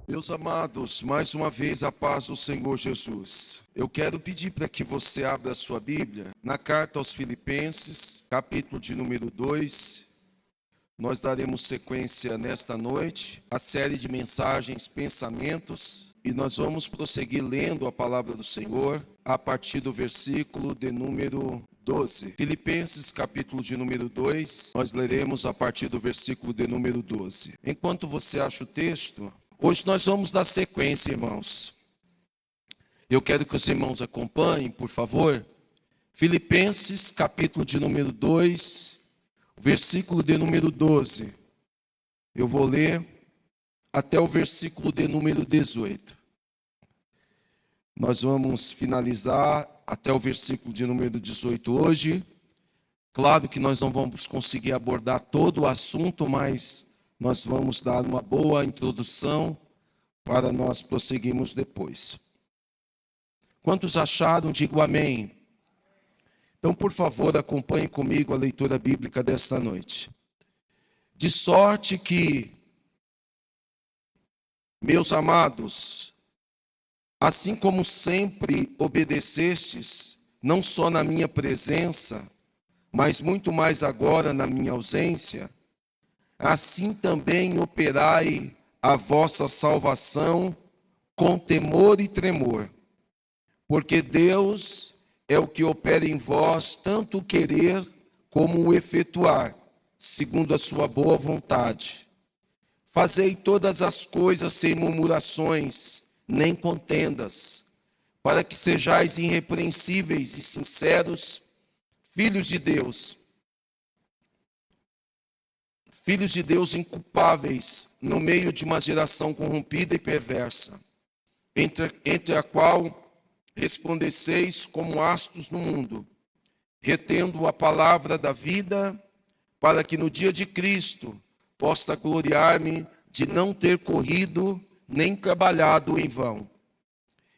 Meus amados, mais uma vez a paz do Senhor Jesus. Eu quero pedir para que você abra a sua Bíblia na carta aos Filipenses, capítulo de número 2. Nós daremos sequência nesta noite à série de mensagens, pensamentos, e nós vamos prosseguir lendo a palavra do Senhor a partir do versículo de número 12. Filipenses, capítulo de número 2, nós leremos a partir do versículo de número 12. Enquanto você acha o texto, hoje nós vamos dar sequência, irmãos. Eu quero que os irmãos acompanhem, por favor. Filipenses, capítulo de número 2, versículo de número 12. Eu vou ler até o versículo de número 18. Nós vamos finalizar até o versículo de número 18 hoje. Claro que nós não vamos conseguir abordar todo o assunto, mas nós vamos dar uma boa introdução para nós prosseguirmos depois. Quantos acharam? Digo amém. Então, por favor, acompanhe comigo a leitura bíblica desta noite. De sorte que, meus amados, assim como sempre obedecestes, não só na minha presença, mas muito mais agora na minha ausência, assim também operai a vossa salvação com temor e tremor, porque Deus é o que opera em vós tanto o querer como o efetuar, segundo a sua boa vontade. Fazei todas as coisas sem murmurações, nem contendas, para que sejais irrepreensíveis e sinceros, filhos de Deus inculpáveis, no meio de uma geração corrompida e perversa, entre a qual resplandeceis como astros no mundo, retendo a palavra da vida, para que no dia de Cristo possa gloriar-me de não ter corrido nem trabalhado em vão.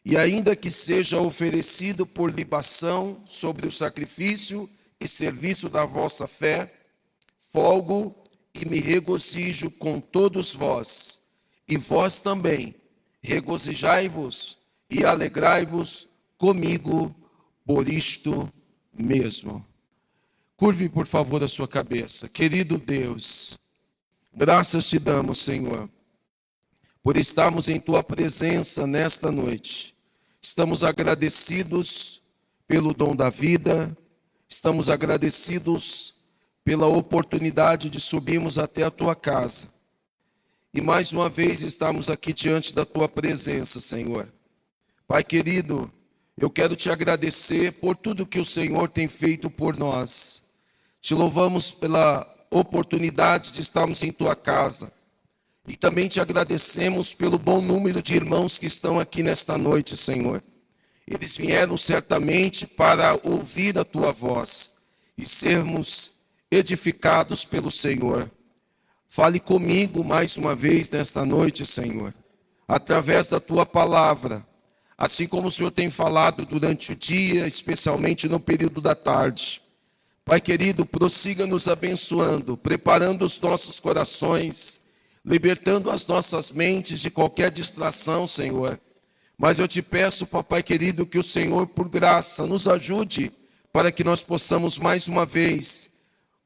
E ainda que seja oferecido por libação sobre o sacrifício e serviço da vossa fé, folgo e me regozijo com todos vós, e vós também regozijai-vos e alegrai-vos comigo por isto mesmo. Curve, por favor, a sua cabeça. Querido Deus, graças te damos, Senhor, por estarmos em tua presença nesta noite. Estamos agradecidos pelo dom da vida, estamos agradecidos pela oportunidade de subirmos até a tua casa. E mais uma vez estamos aqui diante da tua presença, Senhor. Pai querido, eu quero te agradecer por tudo que o Senhor tem feito por nós. Te louvamos pela oportunidade de estarmos em tua casa. E também te agradecemos pelo bom número de irmãos que estão aqui nesta noite, Senhor. Eles vieram certamente para ouvir a tua voz e sermos edificados pelo Senhor. Fale comigo mais uma vez nesta noite, Senhor, através da tua palavra, assim como o Senhor tem falado durante o dia, especialmente no período da tarde. Pai querido, prossiga nos abençoando, preparando os nossos corações, libertando as nossas mentes de qualquer distração, Senhor. Mas eu te peço, papai querido, que o Senhor, por graça, nos ajude para que nós possamos mais uma vez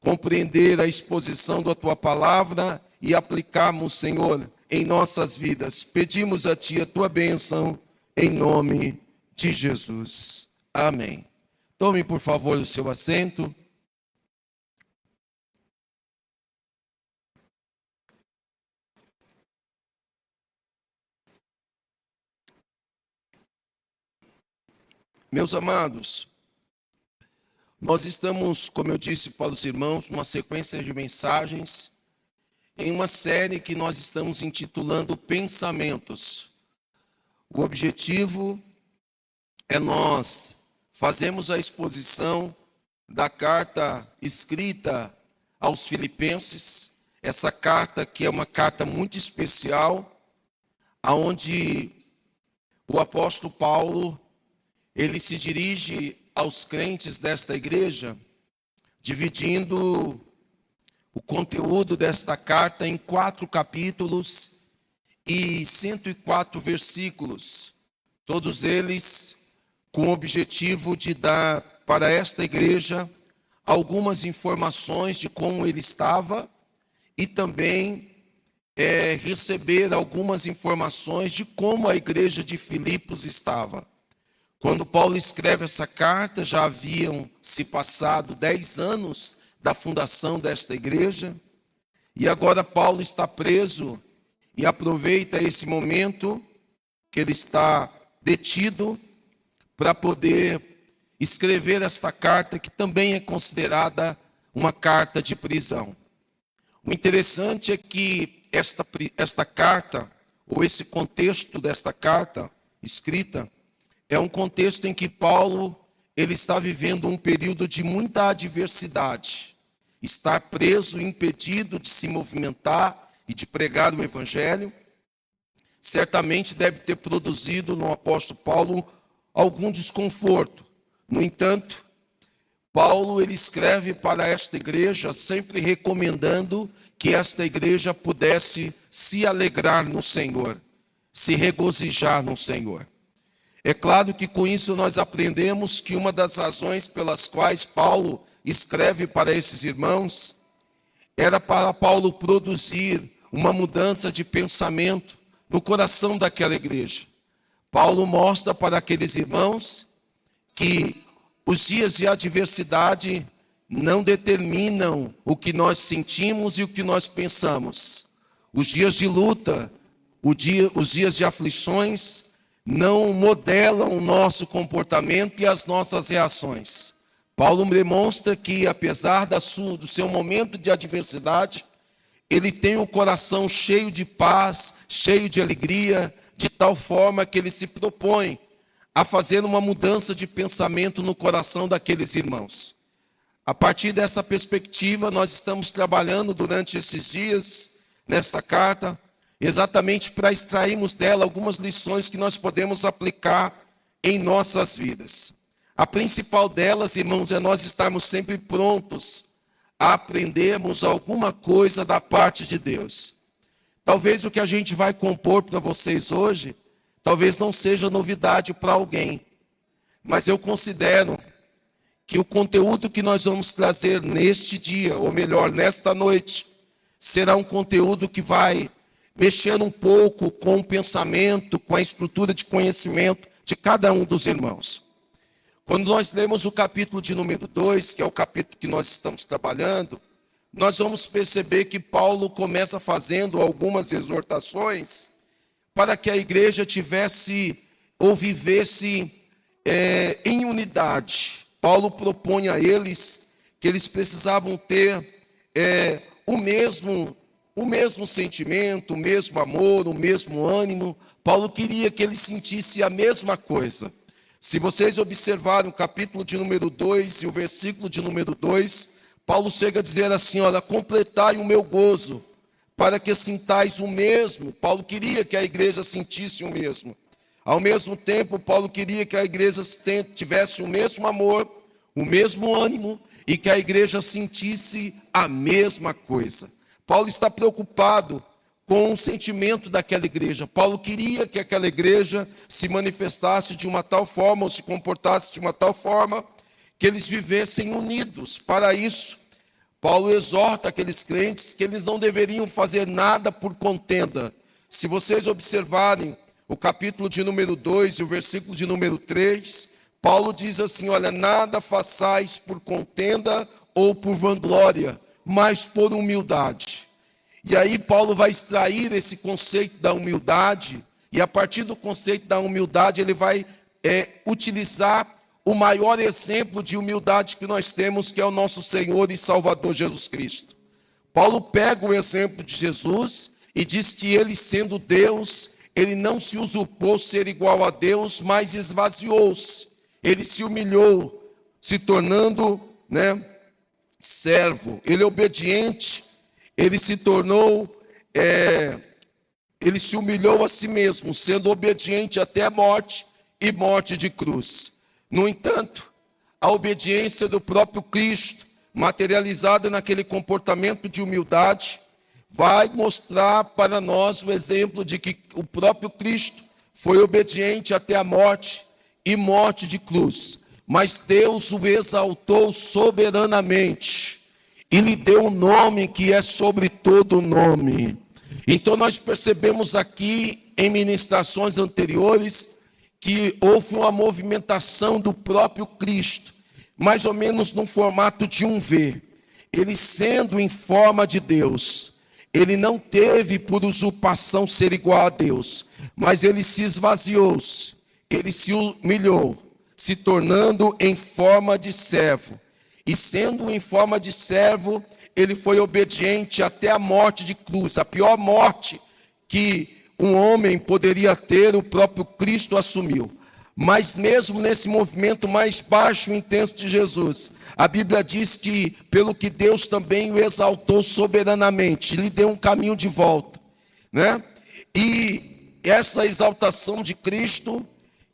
compreender a exposição da tua palavra e aplicarmos, Senhor, em nossas vidas. Pedimos a ti a tua bênção, em nome de Jesus. Amém. Tome, por favor, o seu assento. Meus amados, nós estamos, como eu disse para os irmãos, numa sequência de mensagens, em uma série que nós estamos intitulando Pensamentos. O objetivo é nós fazermos a exposição da carta escrita aos Filipenses, essa carta que é uma carta muito especial, aonde o apóstolo Paulo, ele se dirige aos crentes desta igreja, dividindo o conteúdo desta carta em 4 capítulos e 104 versículos, todos eles com o objetivo de dar para esta igreja algumas informações de como ele estava e também receber algumas informações de como a igreja de Filipos estava. Quando Paulo escreve essa carta, já haviam se passado 10 anos da fundação desta igreja, e agora Paulo está preso e aproveita esse momento que ele está detido para poder escrever esta carta, que também é considerada uma carta de prisão. O interessante é que esta carta, ou esse contexto desta carta escrita, é um contexto em que Paulo ele está vivendo um período de muita adversidade. Estar preso, impedido de se movimentar e de pregar o evangelho, certamente deve ter produzido no apóstolo Paulo algum desconforto. No entanto, Paulo ele escreve para esta igreja sempre recomendando que esta igreja pudesse se alegrar no Senhor, se regozijar no Senhor. É claro que com isso nós aprendemos que uma das razões pelas quais Paulo escreve para esses irmãos era para Paulo produzir uma mudança de pensamento no coração daquela igreja. Paulo mostra para aqueles irmãos que os dias de adversidade não determinam o que nós sentimos e o que nós pensamos. Os dias de luta, os dias de aflições não modelam o nosso comportamento e as nossas reações. Paulo demonstra que, apesar do seu momento de adversidade, ele tem o coração cheio de paz, cheio de alegria, de tal forma que ele se propõe a fazer uma mudança de pensamento no coração daqueles irmãos. A partir dessa perspectiva, nós estamos trabalhando durante esses dias, nesta carta, exatamente para extrairmos dela algumas lições que nós podemos aplicar em nossas vidas. A principal delas, irmãos, é nós estarmos sempre prontos a aprendermos alguma coisa da parte de Deus. Talvez o que a gente vai compor para vocês hoje, talvez não seja novidade para alguém, mas eu considero que o conteúdo que nós vamos trazer neste dia, ou melhor, nesta noite, será um conteúdo que vai mexer um pouco com o pensamento, com a estrutura de conhecimento de cada um dos irmãos. Quando nós lemos o capítulo de número 2, que é o capítulo que nós estamos trabalhando, nós vamos perceber que Paulo começa fazendo algumas exortações para que a igreja tivesse ou vivesse em unidade. Paulo propõe a eles que eles precisavam ter o mesmo sentimento, o mesmo amor, o mesmo ânimo. Paulo queria que eles sentissem a mesma coisa. Se vocês observarem o capítulo de número 2 e o versículo de número 2, Paulo chega a dizer assim, olha, completai o meu gozo, para que sintais o mesmo. Paulo queria que a igreja sentisse o mesmo. Ao mesmo tempo, Paulo queria que a igreja tivesse o mesmo amor, o mesmo ânimo, e que a igreja sentisse a mesma coisa. Paulo está preocupado com o sentimento daquela igreja. Paulo queria que aquela igreja se manifestasse de uma tal forma, ou se comportasse de uma tal forma, que eles vivessem unidos. Para isso, Paulo exorta aqueles crentes que eles não deveriam fazer nada por contenda. Se vocês observarem o capítulo de número 2 e o versículo de número 3, Paulo diz assim, olha, nada façais por contenda ou por vanglória, mas por humildade. E aí Paulo vai extrair esse conceito da humildade, e a partir do conceito da humildade ele vai utilizar o maior exemplo de humildade que nós temos, que é o nosso Senhor e Salvador Jesus Cristo. Paulo pega o exemplo de Jesus e diz que ele, sendo Deus, ele não se usurpou ser igual a Deus, mas esvaziou-se. Ele se humilhou, se tornando servo. Ele é obediente, ele se tornou, ele se humilhou a si mesmo, sendo obediente até a morte e morte de cruz. No entanto, a obediência do próprio Cristo, materializada naquele comportamento de humildade, vai mostrar para nós o exemplo de que o próprio Cristo foi obediente até a morte e morte de cruz. Mas Deus o exaltou soberanamente e lhe deu um nome que é sobre todo nome. Então nós percebemos aqui em ministrações anteriores que houve uma movimentação do próprio Cristo, mais ou menos no formato de um V. Ele sendo em forma de Deus, ele não teve por usurpação ser igual a Deus, mas ele se esvaziou-se, ele se humilhou, se tornando em forma de servo. E sendo em forma de servo, ele foi obediente até a morte de cruz, a pior morte que um homem poderia ter, o próprio Cristo assumiu. Mas mesmo nesse movimento mais baixo e intenso de Jesus, a Bíblia diz que, pelo que Deus também o exaltou soberanamente, lhe deu um caminho de volta, né? E essa exaltação de Cristo,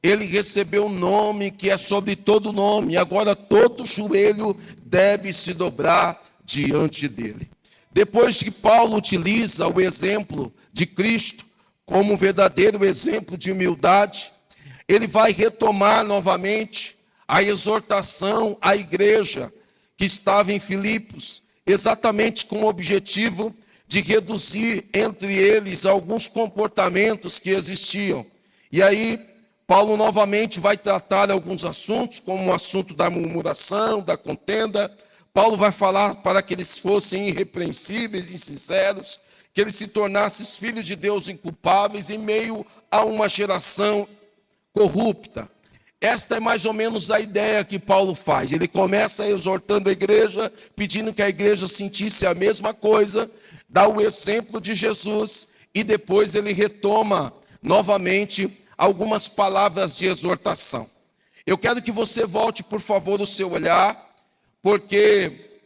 ele recebeu um nome que é sobre todo nome, e agora todo joelho deve se dobrar diante dele. Depois que Paulo utiliza o exemplo de Cristo como um verdadeiro exemplo de humildade, ele vai retomar novamente a exortação à igreja que estava em Filipos, exatamente com o objetivo de reduzir entre eles alguns comportamentos que existiam. E aí, Paulo novamente vai tratar alguns assuntos, como o assunto da murmuração, da contenda. Paulo vai falar para que eles fossem irrepreensíveis e sinceros, que eles se tornassem filhos de Deus inculpáveis em meio a uma geração corrupta. Esta é mais ou menos a ideia que Paulo faz. Ele começa exortando a igreja, pedindo que a igreja sentisse a mesma coisa, dá o exemplo de Jesus, e depois ele retoma novamente algumas palavras de exortação. Eu quero que você volte, por favor, o seu olhar, porque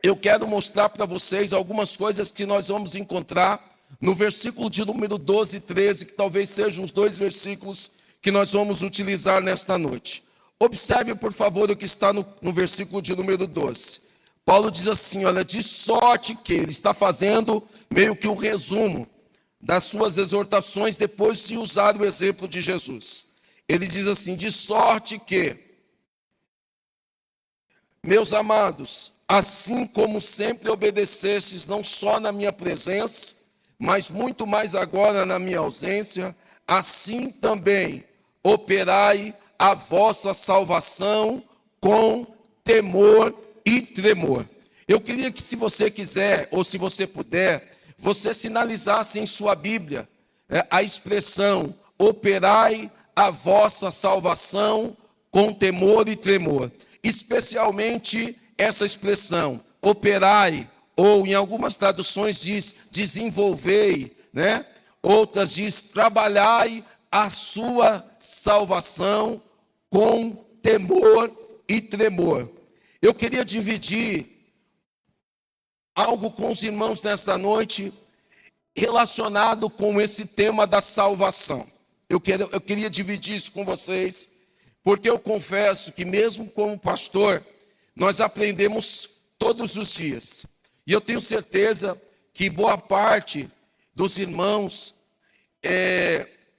eu quero mostrar para vocês algumas coisas que nós vamos encontrar no versículo de número 12 e 13, que talvez sejam os dois versículos que nós vamos utilizar nesta noite. Observe, por favor, o que está no versículo de número 12. Paulo diz assim, olha, de sorte que, ele está fazendo meio que um resumo das suas exortações depois de usar o exemplo de Jesus. Ele diz assim, de sorte que, meus amados, assim como sempre obedecestes, não só na minha presença, mas muito mais agora na minha ausência, assim também operai a vossa salvação com temor e tremor. Eu queria que, se você quiser, ou se você puder, você sinalizasse em sua Bíblia a expressão operai a vossa salvação com temor e tremor. Especialmente essa expressão, operai, ou em algumas traduções diz desenvolvei, né? Outras diz trabalhai a sua salvação com temor e tremor. Eu queria dividir algo com os irmãos nesta noite relacionado com esse tema da salvação. Eu queria dividir isso com vocês, porque eu confesso que mesmo como pastor, nós aprendemos todos os dias. E eu tenho certeza que boa parte dos irmãos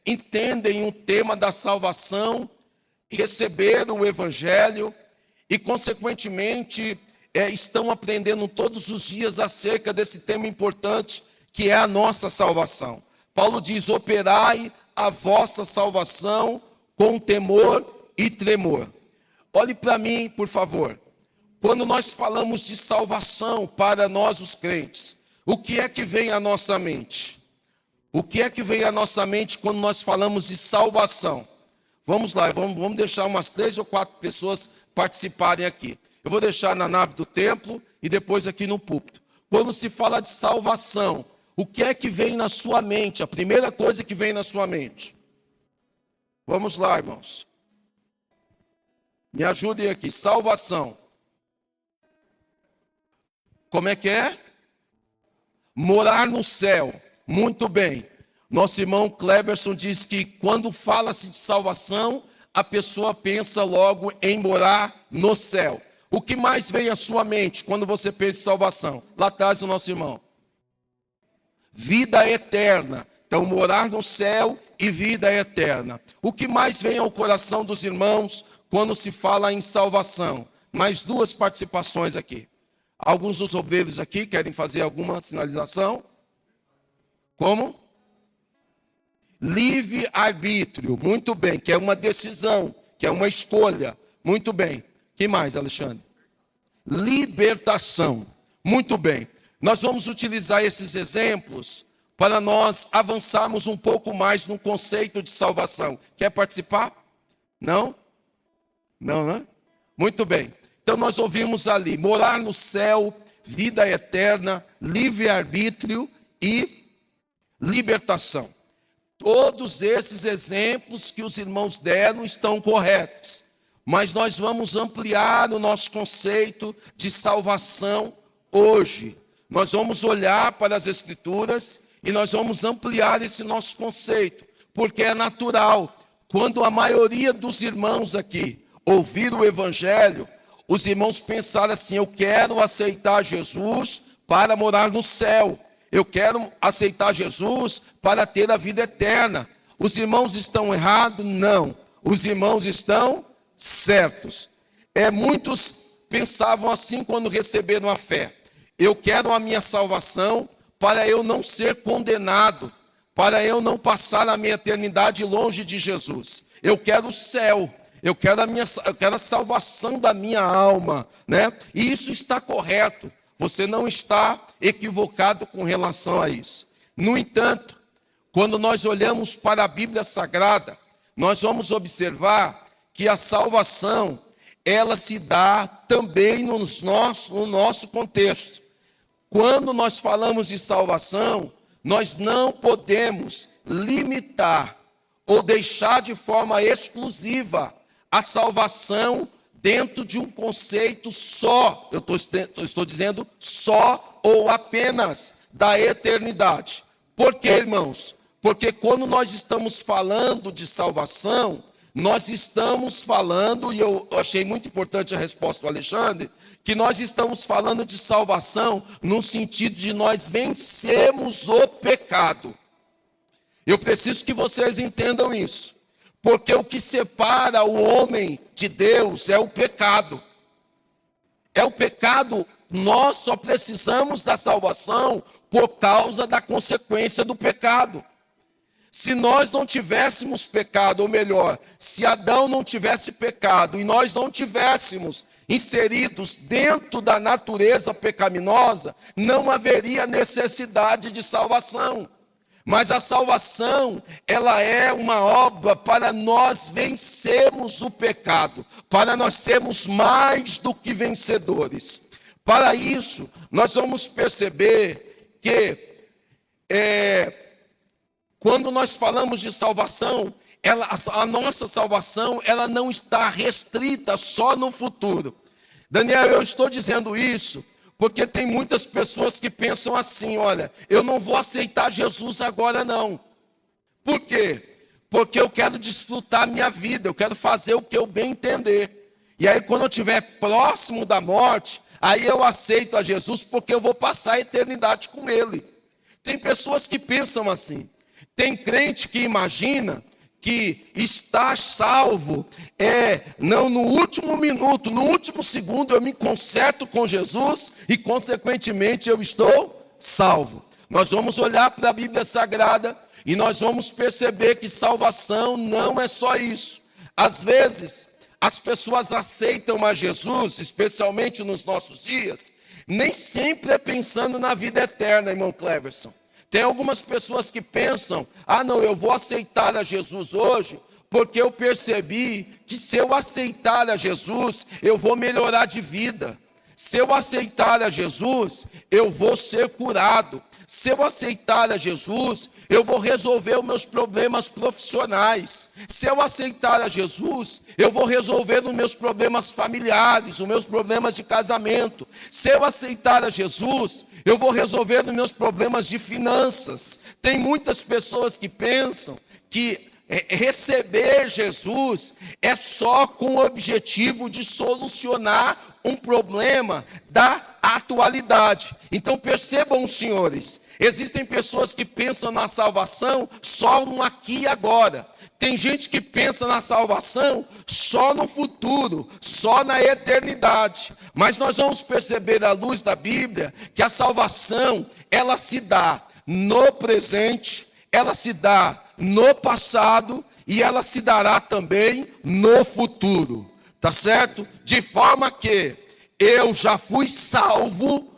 entendem o tema da salvação, receberam o Evangelho e, consequentemente, estão aprendendo todos os dias acerca desse tema importante que é a nossa salvação. Paulo diz, operai a vossa salvação com temor e tremor. Olhe para mim, por favor. Quando nós falamos de salvação para nós os crentes, o que é que vem à nossa mente? O que é que vem à nossa mente quando nós falamos de salvação? Vamos lá, vamos deixar umas 3 ou 4 pessoas participarem aqui. Eu vou deixar na nave do templo e depois aqui no púlpito. Quando se fala de salvação, o que é que vem na sua mente? A primeira coisa que vem na sua mente. Vamos lá, irmãos. Me ajudem aqui. Salvação. Como é que é? Morar no céu. Muito bem. Nosso irmão Cleberson diz que quando fala-se de salvação, a pessoa pensa logo em morar no céu. O que mais vem à sua mente quando você pensa em salvação? Lá atrás o nosso irmão. vida eterna. Então, morar no céu e vida eterna. O que mais vem ao coração dos irmãos quando se fala em salvação? Mais duas participações aqui. Alguns dos obreiros aqui querem fazer alguma sinalização? Como? Livre-arbítrio. Muito bem, que é uma decisão, que é uma escolha. Muito bem. Que mais, Alexandre? Libertação. Muito bem. Nós vamos utilizar esses exemplos para nós avançarmos um pouco mais no conceito de salvação. Quer participar? Não? Não, né? Muito bem. Então nós ouvimos ali, morar no céu, vida eterna, livre-arbítrio e libertação. Todos esses exemplos que os irmãos deram estão corretos. Mas nós vamos ampliar o nosso conceito de salvação hoje. Nós vamos olhar para as Escrituras e nós vamos ampliar esse nosso conceito, porque é natural. Quando a maioria dos irmãos aqui ouvir o Evangelho, os irmãos pensaram assim: eu quero aceitar Jesus para morar no céu. Eu quero aceitar Jesus para ter a vida eterna. Os irmãos estão errados? Não. Os irmãos estão certos. Muitos pensavam assim quando receberam a fé: eu quero a minha salvação para eu não ser condenado, para eu não passar a minha eternidade longe de Jesus. Eu quero o céu, eu quero a salvação da minha alma, né? E isso está correto. Você não está equivocado com relação a isso. No entanto, quando nós olhamos para a Bíblia Sagrada, nós vamos observar que a salvação, ela se dá também no nosso contexto. Quando nós falamos de salvação, nós não podemos limitar ou deixar de forma exclusiva a salvação dentro de um conceito só, eu estou dizendo só ou apenas, da eternidade. Por quê, irmãos? Porque quando nós estamos falando de salvação, nós estamos falando, e eu achei muito importante a resposta do Alexandre, que nós estamos falando de salvação no sentido de nós vencermos o pecado. Eu preciso que vocês entendam isso, porque o que separa o homem de Deus é o pecado. É o pecado, nós só precisamos da salvação por causa da consequência do pecado. Se nós não tivéssemos pecado, ou melhor, se Adão não tivesse pecado e nós não tivéssemos inseridos dentro da natureza pecaminosa, não haveria necessidade de salvação. Mas a salvação, ela é uma obra para nós vencermos o pecado, para nós sermos mais do que vencedores. Para isso, nós vamos perceber que quando nós falamos de salvação, a nossa salvação, ela não está restrita só no futuro. Daniel, eu estou dizendo isso porque tem muitas pessoas que pensam assim: olha, eu não vou aceitar Jesus agora não. Por quê? Porque eu quero desfrutar a minha vida, eu quero fazer o que eu bem entender. E aí quando eu estiver próximo da morte, aí eu aceito a Jesus porque eu vou passar a eternidade com Ele. Tem pessoas que pensam assim. Tem crente que imagina que está salvo, não no último minuto, no último segundo eu me conserto com Jesus e consequentemente eu estou salvo. Nós vamos olhar para a Bíblia Sagrada e nós vamos perceber que salvação não é só isso. Às vezes as pessoas aceitam a Jesus, especialmente nos nossos dias, nem sempre é pensando na vida eterna, irmão Cleverson. Tem algumas pessoas que pensam: ah não, eu vou aceitar a Jesus hoje, porque eu percebi que se eu aceitar a Jesus, eu vou melhorar de vida. Se eu aceitar a Jesus, eu vou ser curado. Se eu aceitar a Jesus, eu vou resolver os meus problemas profissionais. Se eu aceitar a Jesus, eu vou resolver os meus problemas familiares, os meus problemas de casamento. Se eu aceitar a Jesus, eu vou resolver os meus problemas de finanças. Tem muitas pessoas que pensam que receber Jesus é só com o objetivo de solucionar um problema da atualidade. Então percebam, senhores, Existem pessoas que pensam na salvação só no aqui e agora. Tem gente que pensa na salvação só no futuro, só na eternidade. Mas nós vamos perceber à luz da Bíblia que a salvação, ela se dá no presente, ela se dá no passado e ela se dará também no futuro. Tá certo? De forma que eu já fui salvo,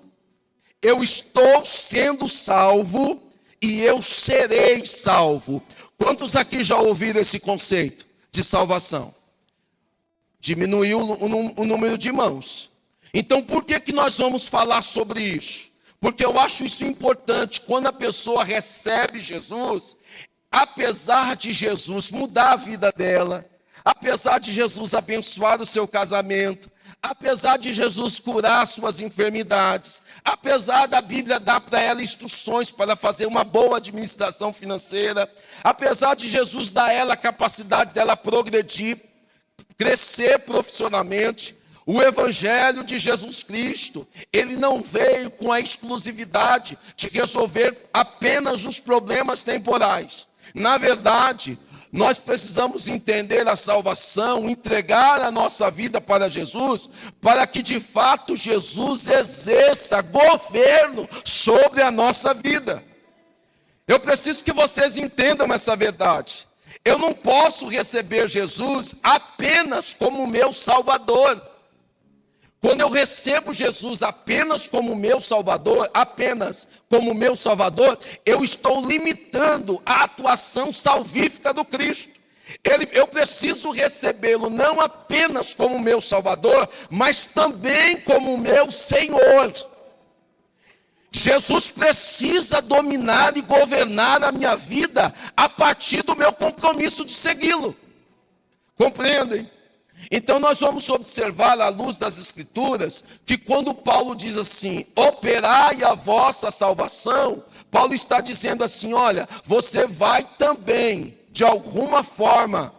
eu estou sendo salvo e eu serei salvo. Quantos aqui já ouviram esse conceito de salvação? Diminuiu o número de mãos. Então por que nós vamos falar sobre isso? Porque eu acho isso importante. Quando a pessoa recebe Jesus, apesar de Jesus mudar a vida dela, apesar de Jesus abençoar o seu casamento, apesar de Jesus curar suas enfermidades, apesar da Bíblia dar para ela instruções para fazer uma boa administração financeira, apesar de Jesus dar a ela a capacidade dela progredir, crescer profissionalmente, o Evangelho de Jesus Cristo, ele não veio com a exclusividade de resolver apenas os problemas temporais. Na verdade, nós precisamos entender a salvação, entregar a nossa vida para Jesus, para que de fato Jesus exerça governo sobre a nossa vida. Eu preciso que vocês entendam essa verdade. Eu não posso receber Jesus apenas como meu Salvador. Quando eu recebo Jesus apenas como meu Salvador, eu estou limitando a atuação salvífica do Cristo. Eu preciso recebê-lo não apenas como meu Salvador, mas também como meu Senhor. Jesus precisa dominar e governar a minha vida a partir do meu compromisso de segui-lo. Compreendem? Então nós vamos observar à luz das Escrituras que quando Paulo diz assim, operai a vossa salvação, Paulo está dizendo assim, olha, você vai também, de alguma forma,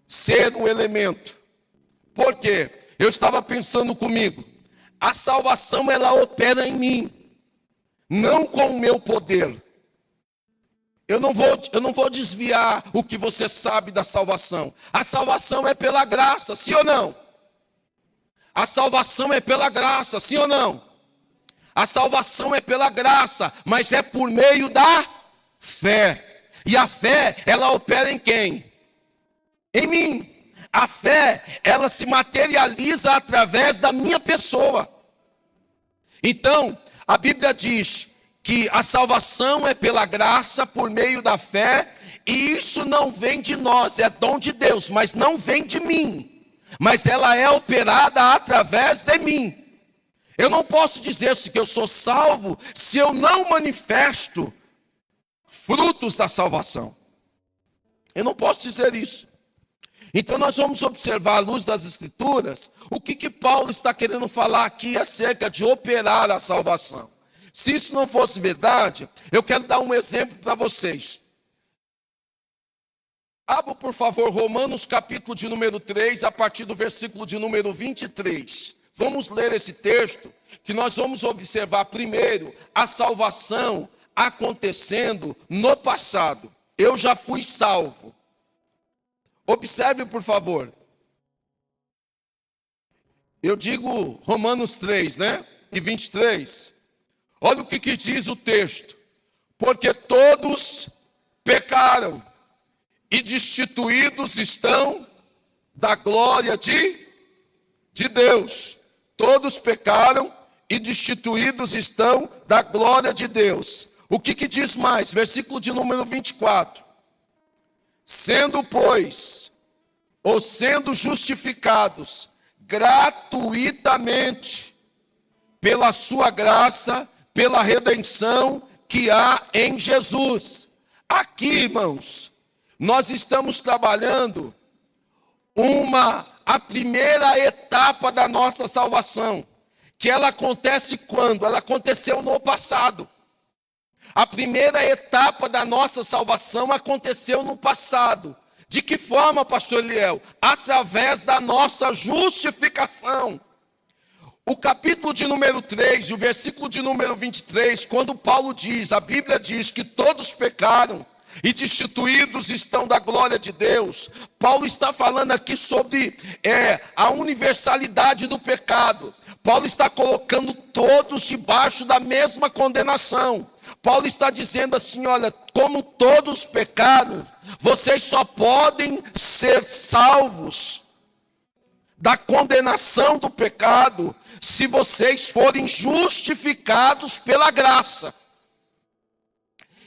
ser um elemento. Por quê? Eu estava pensando comigo, a salvação ela opera em mim, não com o meu poder. Eu não vou desviar o que você sabe da salvação. A salvação é pela graça, sim ou não? A salvação é pela graça, sim ou não? A salvação é pela graça, mas é por meio da fé. E a fé, ela opera em quem? Em mim. A fé, ela se materializa através da minha pessoa. Então, a Bíblia diz que a salvação é pela graça, por meio da fé, e isso não vem de nós, é dom de Deus, mas não vem de mim, mas ela é operada através de mim. Eu não posso dizer que eu sou salvo se eu não manifesto frutos da salvação. Eu não posso dizer isso. Então nós vamos observar à luz das Escrituras o que Paulo está querendo falar aqui acerca de operar a salvação. Se isso não fosse verdade, eu quero dar um exemplo para vocês. Abra, por favor, Romanos capítulo de número 3, a partir do versículo de número 23. Vamos ler esse texto, que nós vamos observar primeiro a salvação acontecendo no passado. Eu já fui salvo. Observe, por favor. Eu digo Romanos 3, né? E 23. Olha o que diz o texto. Porque todos pecaram e destituídos estão da glória de Deus. Todos pecaram e destituídos estão da glória de Deus. O que diz mais? Versículo de número 24. Sendo, pois, ou sendo justificados gratuitamente pela sua graça, pela redenção que há em Jesus. Aqui, irmãos, nós estamos trabalhando a primeira etapa da nossa salvação, que ela acontece quando? Ela aconteceu no passado. A primeira etapa da nossa salvação aconteceu no passado. De que forma, pastor Eliel? Através da nossa justificação. O capítulo de número 3 e o versículo de número 23, quando Paulo diz, a Bíblia diz que todos pecaram e destituídos estão da glória de Deus. Paulo está falando aqui sobre a universalidade do pecado. Paulo está colocando todos debaixo da mesma condenação. Paulo está dizendo assim, olha, como todos pecaram, vocês só podem ser salvos da condenação do pecado se vocês forem justificados pela graça.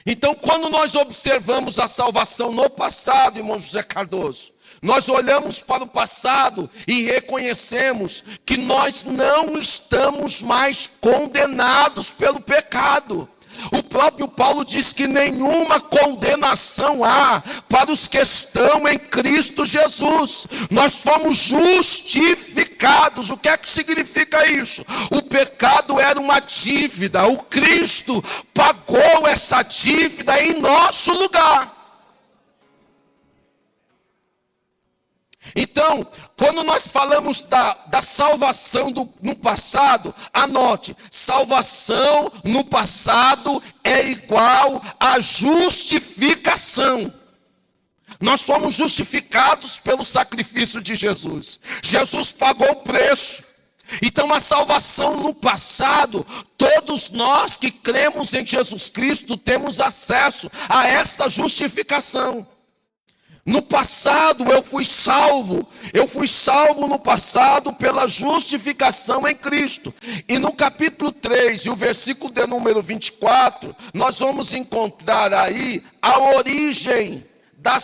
Então, quando nós observamos a salvação no passado, irmão José Cardoso, nós olhamos para o passado e reconhecemos que nós não estamos mais condenados pelo pecado. O próprio Paulo diz que nenhuma condenação há para os que estão em Cristo Jesus. Nós fomos justificados. O que é que significa isso? O pecado era uma dívida. O Cristo pagou essa dívida em nosso lugar. Então, quando nós falamos da salvação no passado, anote, salvação no passado é igual a justificação. Nós somos justificados pelo sacrifício de Jesus. Jesus pagou o preço. Então a salvação no passado, todos nós que cremos em Jesus Cristo temos acesso a esta justificação. No passado eu fui salvo no passado pela justificação em Cristo. E no capítulo 3 e o versículo de número 24, nós vamos encontrar aí a origem da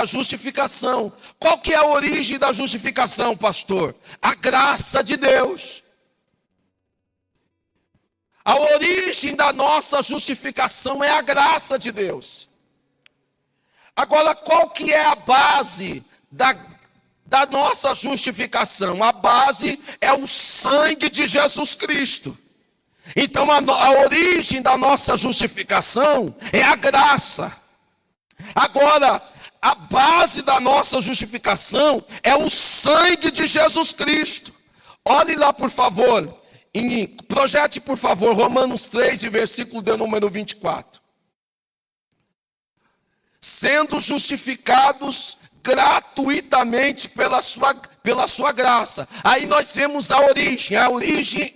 justificação. Qual que é a origem da justificação, pastor? A graça de Deus. A origem da nossa justificação é a graça de Deus. Agora, qual que é a base da nossa justificação? A base é o sangue de Jesus Cristo. Então, a origem da nossa justificação é a graça. Agora, a base da nossa justificação é o sangue de Jesus Cristo. Olhe lá, por favor, projete, por favor, Romanos 3, versículo de número 24. Sendo justificados gratuitamente pela sua graça. Aí nós vemos a origem. A origem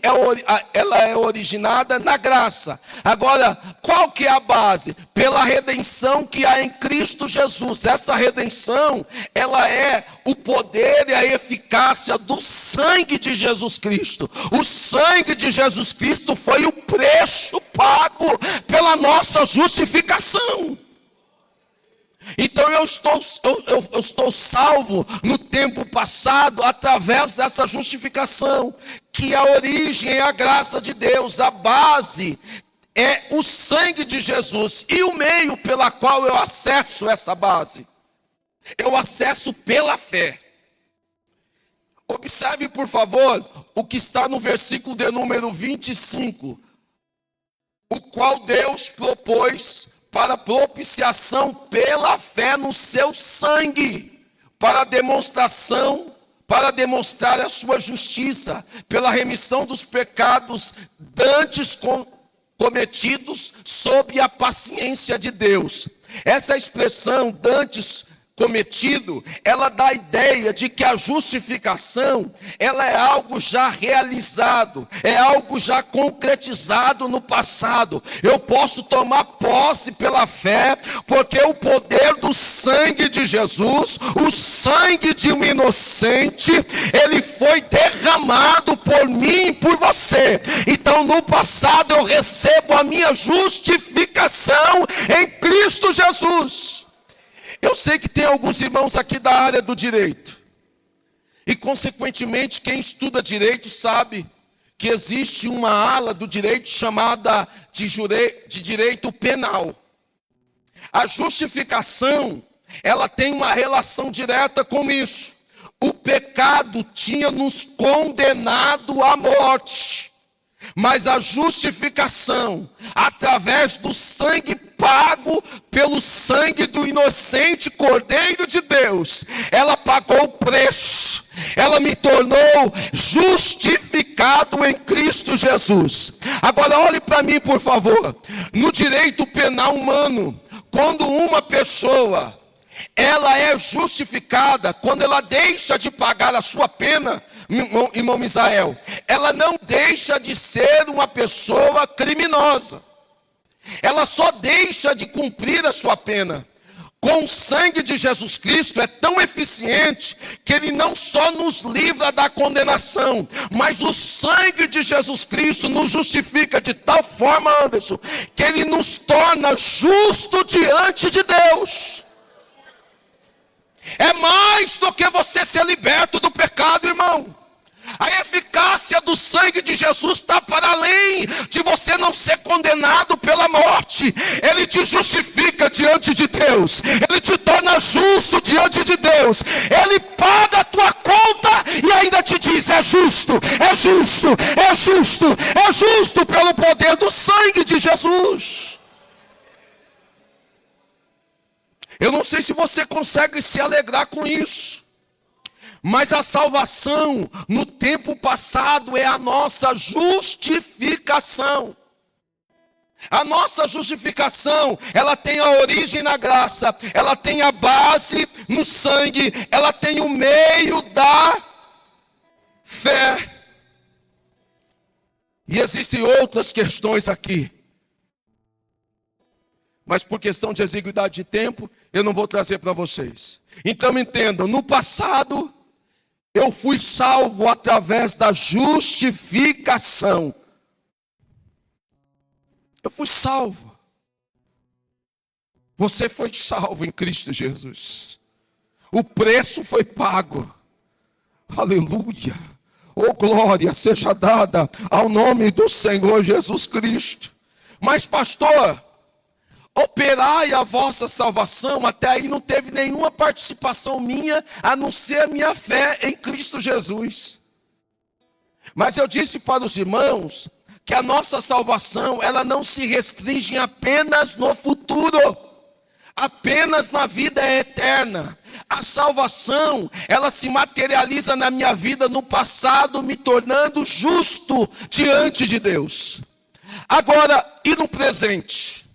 ela é originada na graça. Agora, qual que é a base? Pela redenção que há em Cristo Jesus. Essa redenção, ela é o poder e a eficácia do sangue de Jesus Cristo. O sangue de Jesus Cristo foi o preço pago pela nossa justificação. Então eu estou salvo no tempo passado através dessa justificação, que a origem é a graça de Deus, a base é o sangue de Jesus. E o meio pela qual eu acesso essa base? Eu acesso pela fé. Observe, por favor, o que está no versículo de número 25, o qual Deus propôs para propiciação pela fé no seu sangue, para demonstrar a sua justiça, pela remissão dos pecados dantes cometidos sob a paciência de Deus. Essa expressão dantes cometido, ela dá a ideia de que a justificação, ela é algo já realizado, é algo já concretizado no passado. Eu posso tomar posse pela fé, porque o poder do sangue de Jesus, o sangue de um inocente, ele foi derramado por mim e por você. Então no passado eu recebo a minha justificação em Cristo Jesus. Eu sei que tem alguns irmãos aqui da área do direito. E, consequentemente, quem estuda direito sabe que existe uma ala do direito chamada de direito penal. A justificação, ela tem uma relação direta com isso. O pecado tinha nos condenado à morte. Mas a justificação, através do sangue pago pelo sangue do inocente Cordeiro de Deus, ela pagou o preço. Ela me tornou justificado em Cristo Jesus. Agora olhe para mim, por favor. No direito penal humano, quando uma pessoa ela é justificada, quando ela deixa de pagar a sua pena, irmão Misael, ela não deixa de ser uma pessoa criminosa. Ela só deixa de cumprir a sua pena. Com o sangue de Jesus Cristo é tão eficiente que ele não só nos livra da condenação, mas o sangue de Jesus Cristo nos justifica de tal forma, Anderson, que ele nos torna justo diante de Deus. É mais do que você ser liberto do pecado, irmão. A eficácia do sangue de Jesus está para além de você não ser condenado pela morte. Ele te justifica diante de Deus. Ele te torna justo diante de Deus. Ele paga a tua conta e ainda te diz: é justo, é justo, é justo, é justo pelo poder do sangue de Jesus. Eu não sei se você consegue se alegrar com isso. Mas a salvação no tempo passado é a nossa justificação. A nossa justificação, ela tem a origem na graça, ela tem a base no sangue, ela tem o meio da fé. E existem outras questões aqui. Mas por questão de exiguidade de tempo, eu não vou trazer para vocês. Então entendam, no passado eu fui salvo através da justificação. Eu fui salvo. Você foi salvo em Cristo Jesus. O preço foi pago. Aleluia. Oh, glória seja dada ao nome do Senhor Jesus Cristo. Mas pastor, operai a vossa salvação, até aí não teve nenhuma participação minha, a não ser a minha fé em Cristo Jesus. Mas eu disse para os irmãos que a nossa salvação, ela não se restringe apenas no futuro, apenas na vida eterna. A salvação, ela se materializa na minha vida no passado, me tornando justo diante de Deus. Agora, e no presente?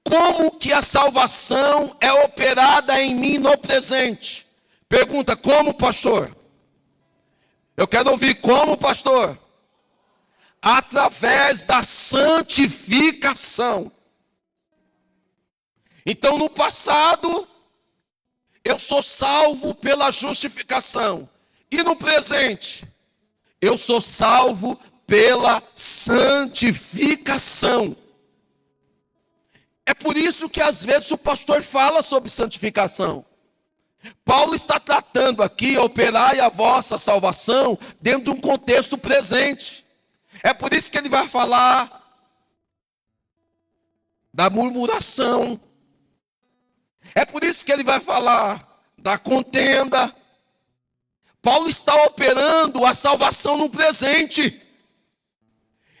Como que a salvação é operada em mim no presente? Pergunta, como, pastor? Eu quero ouvir, como, pastor? Através da santificação. Então, no passado, eu sou salvo pela justificação. E no presente, eu sou salvo pela santificação. É por isso que às vezes o pastor fala sobre santificação. Paulo está tratando aqui, operai a vossa salvação dentro de um contexto presente. É por isso que ele vai falar da murmuração. É por isso que ele vai falar da contenda. Paulo está operando a salvação no presente.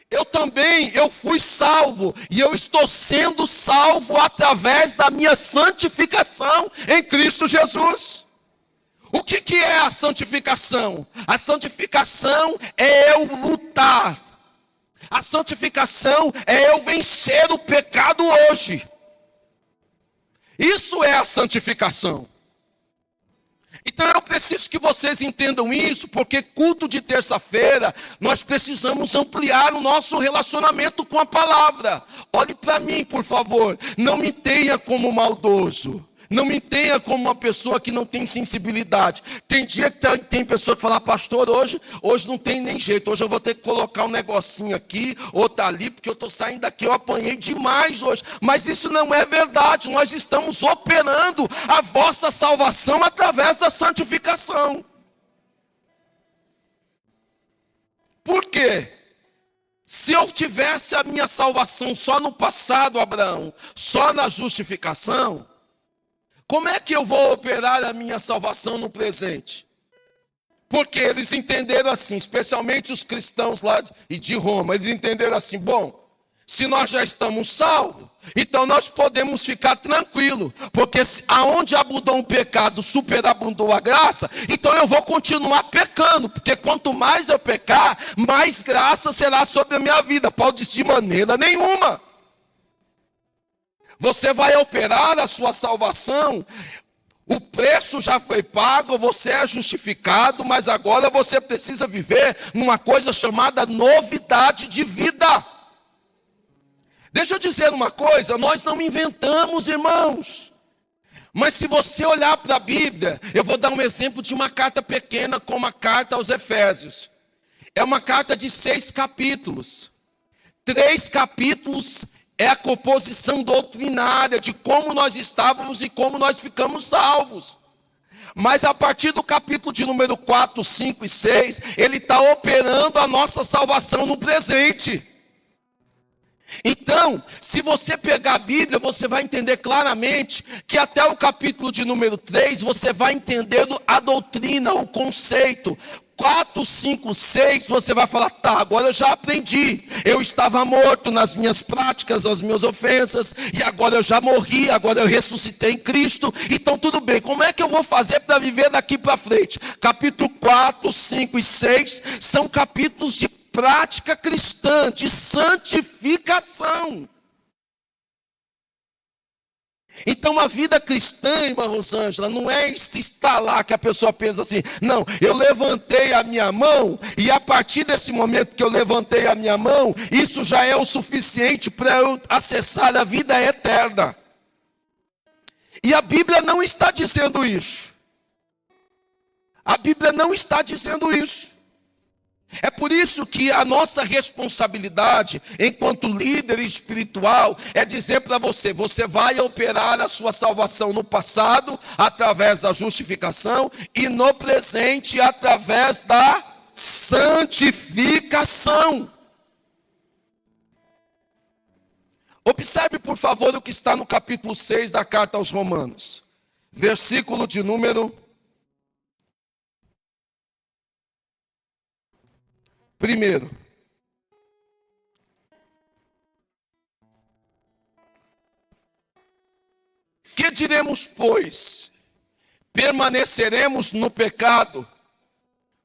Eu fui salvo e eu estou sendo salvo através da minha santificação em Cristo Jesus. O que é a santificação? A santificação é eu lutar. A santificação é eu vencer o pecado hoje. Isso é a santificação. Então eu preciso que vocês entendam isso, porque culto de terça-feira, nós precisamos ampliar o nosso relacionamento com a palavra. Olhe para mim, por favor, não me tenha como maldoso. Não me tenha como uma pessoa que não tem sensibilidade. Tem dia que tem pessoa que fala, pastor, hoje não tem nem jeito. Hoje eu vou ter que colocar um negocinho aqui, outro ali, porque eu estou saindo daqui, eu apanhei demais hoje. Mas isso não é verdade. Nós estamos operando a vossa salvação através da santificação. Por quê? Se eu tivesse a minha salvação só no passado, Abraão, só na justificação, como é que eu vou operar a minha salvação no presente? Porque eles entenderam assim, especialmente os cristãos lá de Roma, eles entenderam assim, bom, Se nós já estamos salvos, então nós podemos ficar tranquilos, porque aonde abundou o pecado, superabundou a graça, então eu vou continuar pecando, porque quanto mais eu pecar, mais graça será sobre a minha vida. Paulo diz: de maneira nenhuma. Você vai operar a sua salvação, o preço já foi pago, você é justificado, mas agora você precisa viver numa coisa chamada novidade de vida. Deixa eu dizer uma coisa, nós não inventamos, irmãos. Mas se você olhar para a Bíblia, eu vou dar um exemplo de uma carta pequena, como a carta aos Efésios. É uma carta de 6 capítulos. 3 capítulos é a composição doutrinária de como nós estávamos e como nós ficamos salvos. Mas a partir do capítulo de número 4, 5 e 6, ele está operando a nossa salvação no presente. Então, se você pegar a Bíblia, você vai entender claramente que até o capítulo de número 3, você vai entendendo a doutrina, o conceito. 4, 5, 6, você vai falar: tá, agora eu já aprendi. Eu estava morto nas minhas práticas, nas minhas ofensas, e agora eu já morri, agora eu ressuscitei em Cristo. Então tudo bem, como é que eu vou fazer para viver daqui para frente? Capítulo 4, 5 e 6 são capítulos de prática cristã, de santificação. Então a vida cristã, irmã Rosângela, não é estar lá que a pessoa pensa assim: não, eu levantei a minha mão, e a partir desse momento que eu levantei a minha mão, isso já é o suficiente para eu acessar a vida eterna. E a Bíblia não está dizendo isso. A Bíblia não está dizendo isso. É por isso que a nossa responsabilidade, enquanto líder espiritual, é dizer para você: você vai operar a sua salvação no passado, através da justificação, e no presente, através da santificação. Observe, por favor, o que está no capítulo 6 da carta aos Romanos, versículo de número 1. Que diremos, pois? Permaneceremos no pecado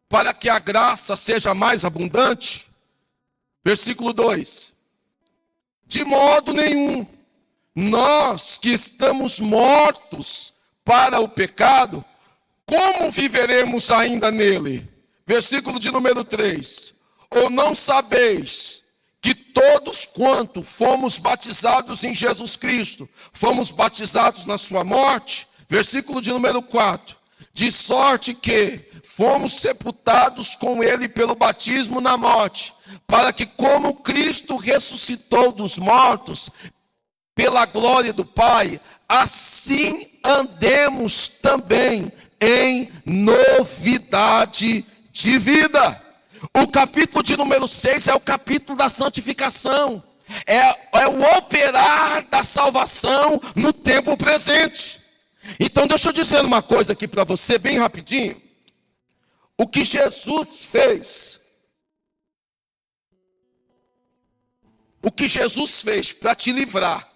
para que a graça seja mais abundante? Versículo 2. De modo nenhum. Nós que estamos mortos para o pecado, como viveremos ainda nele? Versículo de número 3. Ou não sabeis que todos quanto fomos batizados em Jesus Cristo, fomos batizados na sua morte? Versículo de número 4. De sorte que fomos sepultados com ele pelo batismo na morte, para que, como Cristo ressuscitou dos mortos, pela glória do Pai, assim andemos também em novidade de vida. O capítulo de número 6 é o capítulo da santificação. É o operar da salvação no tempo presente. Então deixa eu dizer uma coisa aqui para você, bem rapidinho. O que Jesus fez, para te livrar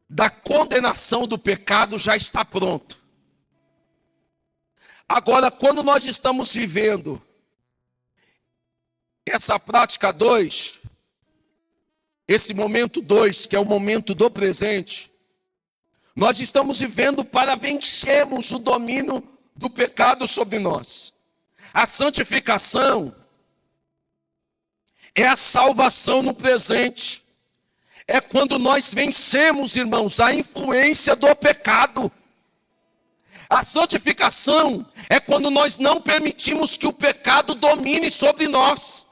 da condenação do pecado já está pronto. Agora, quando nós estamos vivendo essa prática 2, esse momento 2, que é o momento do presente, nós estamos vivendo para vencermos o domínio do pecado sobre nós. A santificação é a salvação no presente. É quando nós vencemos, irmãos, a influência do pecado. A santificação é quando nós não permitimos que o pecado domine sobre nós.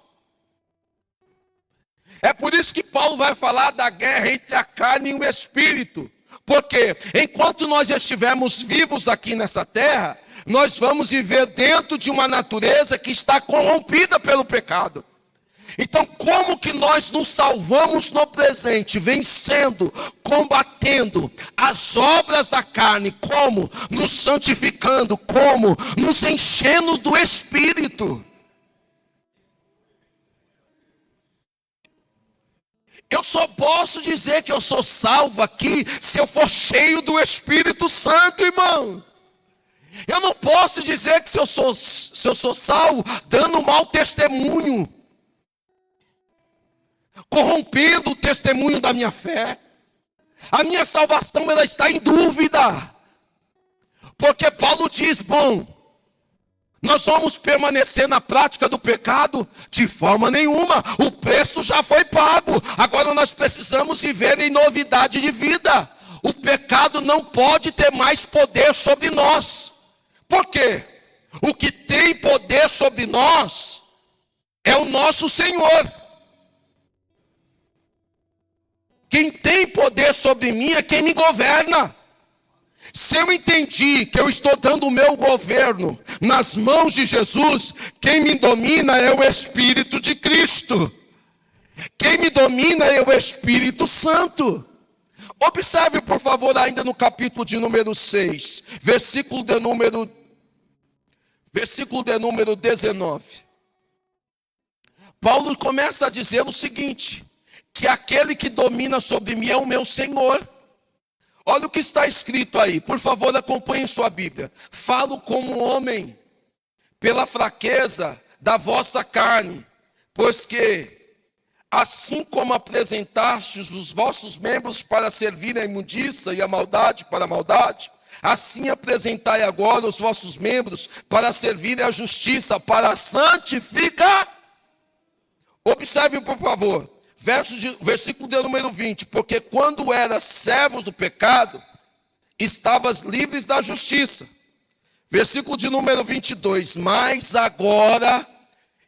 É por isso que Paulo vai falar da guerra entre a carne e o espírito. Porque enquanto nós estivermos vivos aqui nessa terra, nós vamos viver dentro de uma natureza que está corrompida pelo pecado. Então, como que nós nos salvamos no presente, vencendo, combatendo as obras da carne? Como? Nos santificando, como? Nos enchendo do Espírito. Eu só posso dizer que eu sou salvo aqui se eu for cheio do Espírito Santo, irmão. Eu não posso dizer que se eu sou salvo dando um mau testemunho, corrompendo o testemunho da minha fé. A minha salvação, ela está em dúvida. Porque Paulo diz, bom, nós vamos permanecer na prática do pecado? De forma nenhuma, o preço já foi pago. Agora nós precisamos viver em novidade de vida. O pecado não pode ter mais poder sobre nós. Por quê? O que tem poder sobre nós é o nosso Senhor. Quem tem poder sobre mim é quem me governa. Se eu entendi que eu estou dando o meu governo nas mãos de Jesus, quem me domina é o Espírito de Cristo. Quem me domina é o Espírito Santo. Observe, por favor, ainda no capítulo de número 6, versículo de número 19. Paulo começa a dizer o seguinte, que aquele que domina sobre mim é o meu Senhor. Olha o que está escrito aí, por favor, acompanhe sua Bíblia. Falo como homem, pela fraqueza da vossa carne, pois que, assim como apresentastes os vossos membros para servir a imundícia e a maldade para a maldade, assim apresentai agora os vossos membros para servir a justiça, para santificar. Observe, por favor. Versículo de número 20, porque quando eras servos do pecado, estavas livres da justiça. Versículo de número 22, mas agora,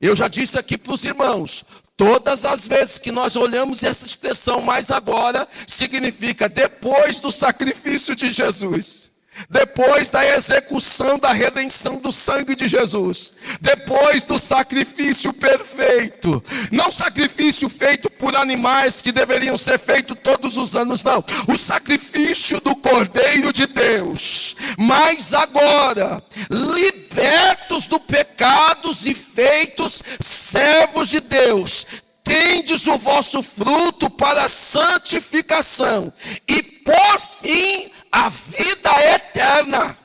eu já disse aqui para os irmãos, todas as vezes que nós olhamos essa expressão, mas agora, significa depois do sacrifício de Jesus. Depois da execução da redenção do sangue de Jesus, depois do sacrifício perfeito, não sacrifício feito por animais que deveriam ser feito todos os anos, não, o sacrifício do Cordeiro de Deus. Mas agora, libertos do pecados e feitos servos de Deus, tendes o vosso fruto para a santificação e por fim a vida eterna.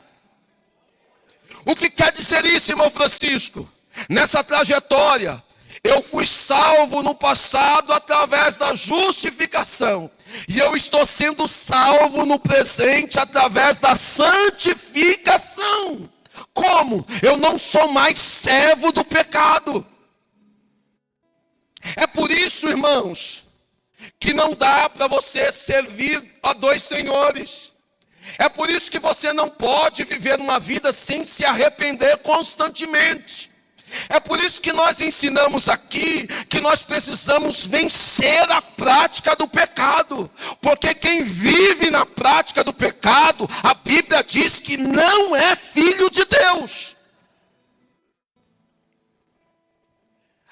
O que quer dizer isso, irmão Francisco? Nessa trajetória, eu fui salvo no passado através da justificação. E eu estou sendo salvo no presente através da santificação. Como? Eu não sou mais servo do pecado. É por isso, irmãos, que não dá para você servir a dois senhores. É por isso que você não pode viver uma vida sem se arrepender constantemente. É por isso que nós ensinamos aqui que nós precisamos vencer a prática do pecado. Porque quem vive na prática do pecado, a Bíblia diz que não é filho de Deus.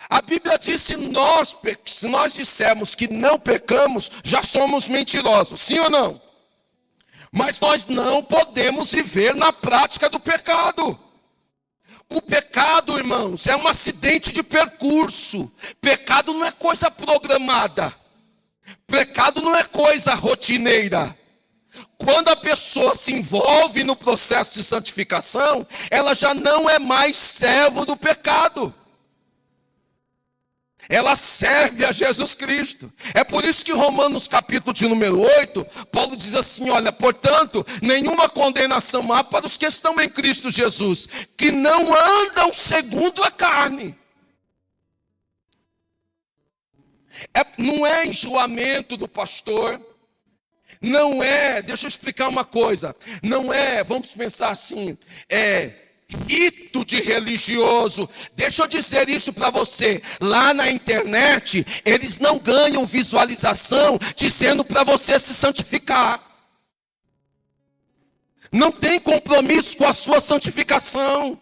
A Bíblia diz que se nós dissermos que não pecamos, já somos mentirosos, sim ou não? Mas nós não podemos viver na prática do pecado. O pecado, irmãos, é um acidente de percurso. Pecado não é coisa programada. Pecado não é coisa rotineira. Quando a pessoa se envolve no processo de santificação, ela já não é mais servo do pecado. Ela serve a Jesus Cristo. É por isso que em Romanos capítulo de número 8, Paulo diz assim, olha, portanto, nenhuma condenação há para os que estão em Cristo Jesus, que não andam segundo a carne. Não é enjoamento do pastor, não é, deixa eu explicar uma coisa, não é, vamos pensar assim, rito de religioso. Deixa eu dizer isso para você, lá na internet, eles não ganham visualização dizendo para você se santificar. Não tem compromisso com a sua santificação.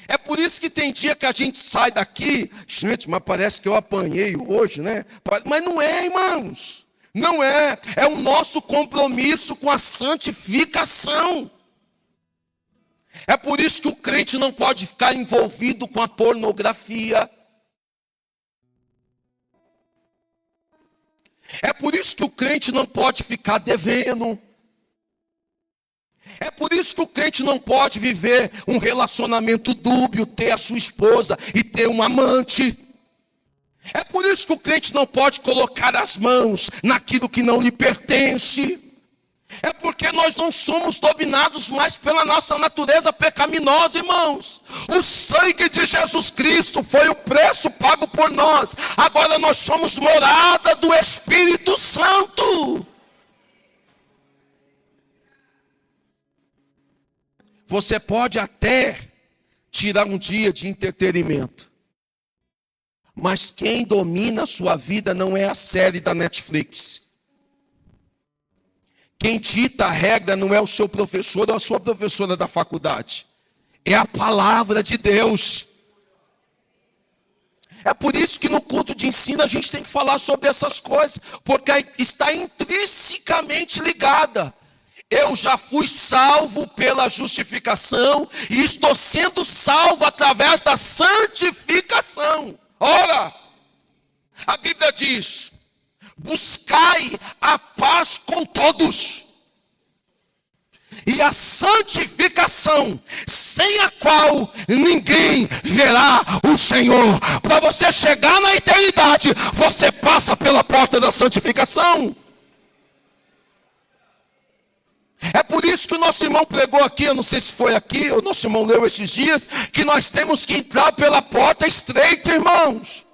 É por isso que tem dia que a gente sai daqui, gente, mas parece que eu apanhei hoje, né? Mas não é, irmãos, não é, é o nosso compromisso com a santificação. É por isso que o crente não pode ficar envolvido com a pornografia. É por isso que o crente não pode ficar devendo. É por isso que o crente não pode viver um relacionamento dúbio, ter a sua esposa e ter um amante. É por isso que o crente não pode colocar as mãos naquilo que não lhe pertence. É porque nós não somos dominados mais pela nossa natureza pecaminosa, irmãos. O sangue de Jesus Cristo foi o preço pago por nós. Agora nós somos morada do Espírito Santo. Você pode até tirar um dia de entretenimento, mas quem domina a sua vida não é a série da Netflix. Quem dita a regra não é o seu professor ou a sua professora da faculdade. É a palavra de Deus. É por isso que no culto de ensino a gente tem que falar sobre essas coisas, porque está intrinsecamente ligada. Eu já fui salvo pela justificação e estou sendo salvo através da santificação. Ora, a Bíblia diz: buscai a paz com todos e a santificação, sem a qual ninguém verá o Senhor. Para você chegar na eternidade, você passa pela porta da santificação. É por isso que o nosso irmão pregou aqui, eu não sei se foi aqui, o nosso irmão leu esses dias, que nós temos que entrar pela porta estreita, irmãos.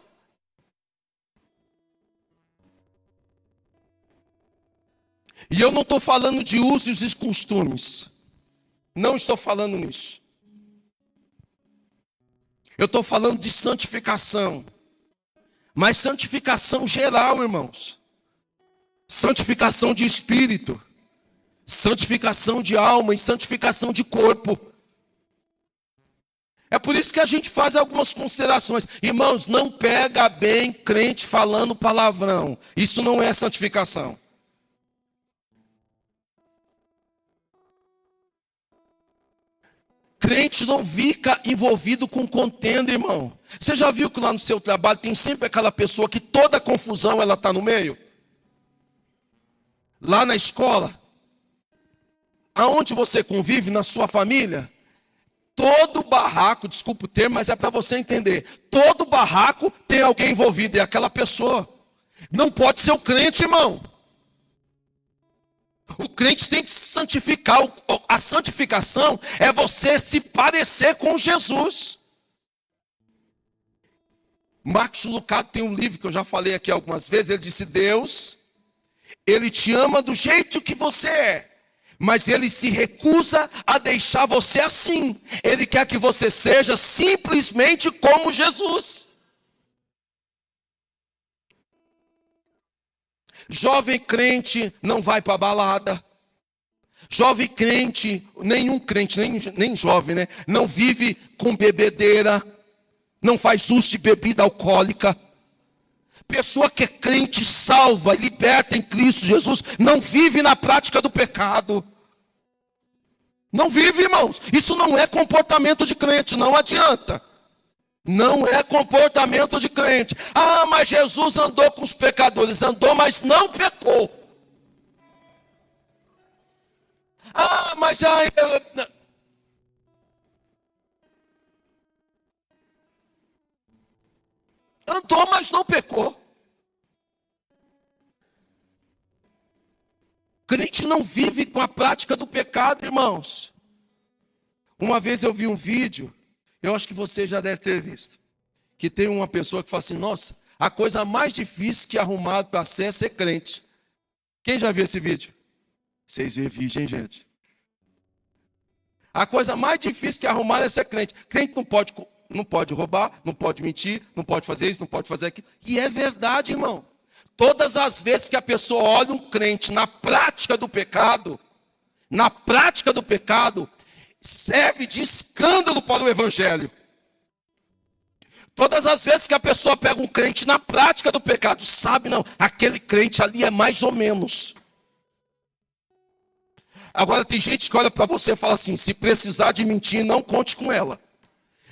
E eu não estou falando de usos e costumes. Não estou falando nisso. Eu estou falando de santificação. Mas santificação geral, irmãos. Santificação de espírito. Santificação de alma e santificação de corpo. É por isso que a gente faz algumas considerações. Irmãos, não pega bem crente falando palavrão. Isso não é santificação. Crente não fica envolvido com contenda, irmão. Você já viu que lá no seu trabalho tem sempre aquela pessoa que toda confusão ela está no meio? Lá na escola, aonde você convive, na sua família, todo barraco, desculpa o termo, mas é para você entender, todo barraco tem alguém envolvido, é aquela pessoa. Não pode ser o crente, irmão. O crente tem que se santificar. A santificação é você se parecer com Jesus. Marcos Lucado tem um livro que eu já falei aqui algumas vezes. Ele disse: Deus, Ele te ama do jeito que você é, mas Ele se recusa a deixar você assim. Ele quer que você seja simplesmente como Jesus. Jovem crente não vai para a balada. Jovem crente, nenhum crente, nem jovem, né? Não vive com bebedeira. Não faz uso de bebida alcoólica. Pessoa que é crente, salva, liberta em Cristo Jesus, não vive na prática do pecado. Não vive, irmãos. Isso não é comportamento de crente, não adianta. Não é comportamento de crente. Ah, mas Jesus andou com os pecadores. Andou, mas não pecou. Ah, mas... andou, mas não pecou. Crente não vive com a prática do pecado, irmãos. Uma vez eu vi um vídeo, eu acho que você já deve ter visto, que tem uma pessoa que fala assim: nossa, a coisa mais difícil que arrumar para ser é ser crente. Quem já viu esse vídeo? Vocês viram vídeo, hein, gente? A coisa mais difícil que arrumar é ser crente. Crente não pode roubar, não pode mentir, não pode fazer isso, não pode fazer aquilo. E é verdade, irmão. Todas as vezes que a pessoa olha um crente na prática do pecado, serve de escândalo para o evangelho. Todas as vezes que a pessoa pega um crente na prática do pecado, sabe, não, aquele crente ali é mais ou menos. Agora tem gente que olha para você e fala assim: se precisar de mentir, não conte com ela.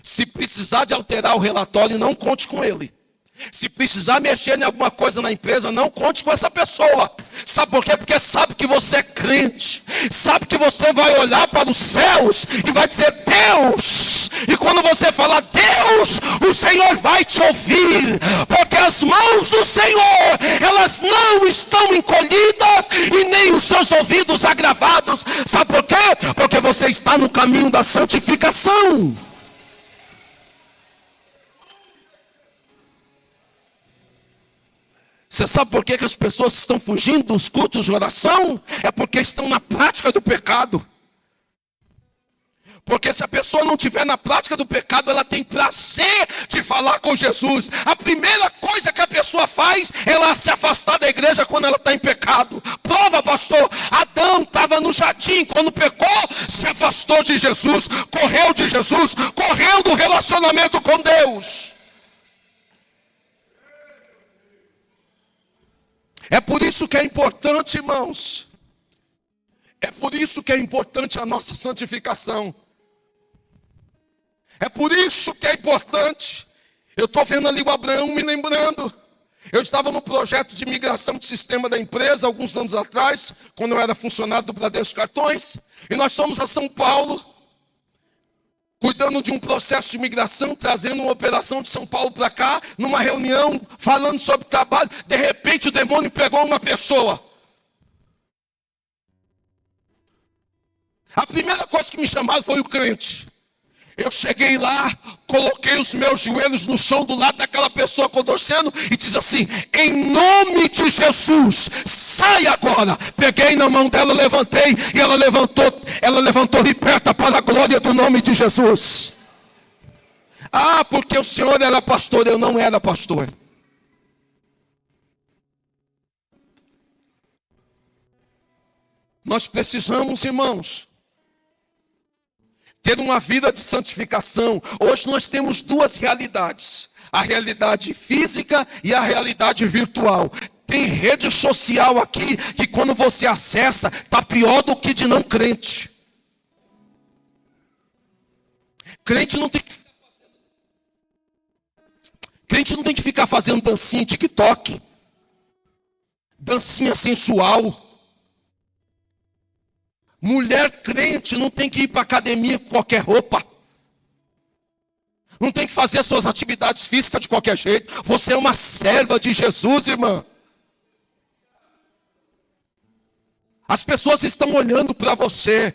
Se precisar de alterar o relatório, não conte com ele. Se precisar mexer em alguma coisa na empresa, não conte com essa pessoa. Sabe por quê? Porque sabe que você é crente. Sabe que você vai olhar para os céus e vai dizer Deus. E quando você falar Deus, o Senhor vai te ouvir. Porque as mãos do Senhor, elas não estão encolhidas e nem os seus ouvidos agravados. Sabe por quê? Porque você está no caminho da santificação. Você sabe por que as pessoas estão fugindo dos cultos de oração? É porque estão na prática do pecado. Porque se a pessoa não estiver na prática do pecado, ela tem prazer de falar com Jesus. A primeira coisa que a pessoa faz é ela se afastar da igreja quando ela está em pecado. Prova, pastor, Adão estava no jardim, quando pecou, se afastou de Jesus, correu do relacionamento com Deus. É por isso que é importante, irmãos. É por isso que é importante a nossa santificação. É por isso que é importante. Eu estou vendo ali o Abraão me lembrando. Eu estava no projeto de migração de sistema da empresa, alguns anos atrás, quando eu era funcionário do Bradesco Cartões. E nós fomos a São Paulo, cuidando de um processo de migração, trazendo uma operação de São Paulo para cá, numa reunião, falando sobre trabalho. De repente o demônio pegou uma pessoa. A primeira coisa que me chamaram foi o crente. Eu cheguei lá, coloquei os meus joelhos no chão do lado daquela pessoa contorcendo e diz assim, em nome de Jesus, sai agora. Peguei na mão dela, levantei e ela levantou liberta para a glória do nome de Jesus. Ah, porque o senhor era pastor, eu não era pastor. Nós precisamos, irmãos, ter uma vida de santificação. Hoje nós temos duas realidades. A realidade física e a realidade virtual. Tem rede social aqui que quando você acessa, está pior do que de não crente. Crente não tem que ficar fazendo dancinha em TikTok. Dancinha sensual. Mulher crente não tem que ir para a academia com qualquer roupa. Não tem que fazer suas atividades físicas de qualquer jeito. Você é uma serva de Jesus, irmã. As pessoas estão olhando para você.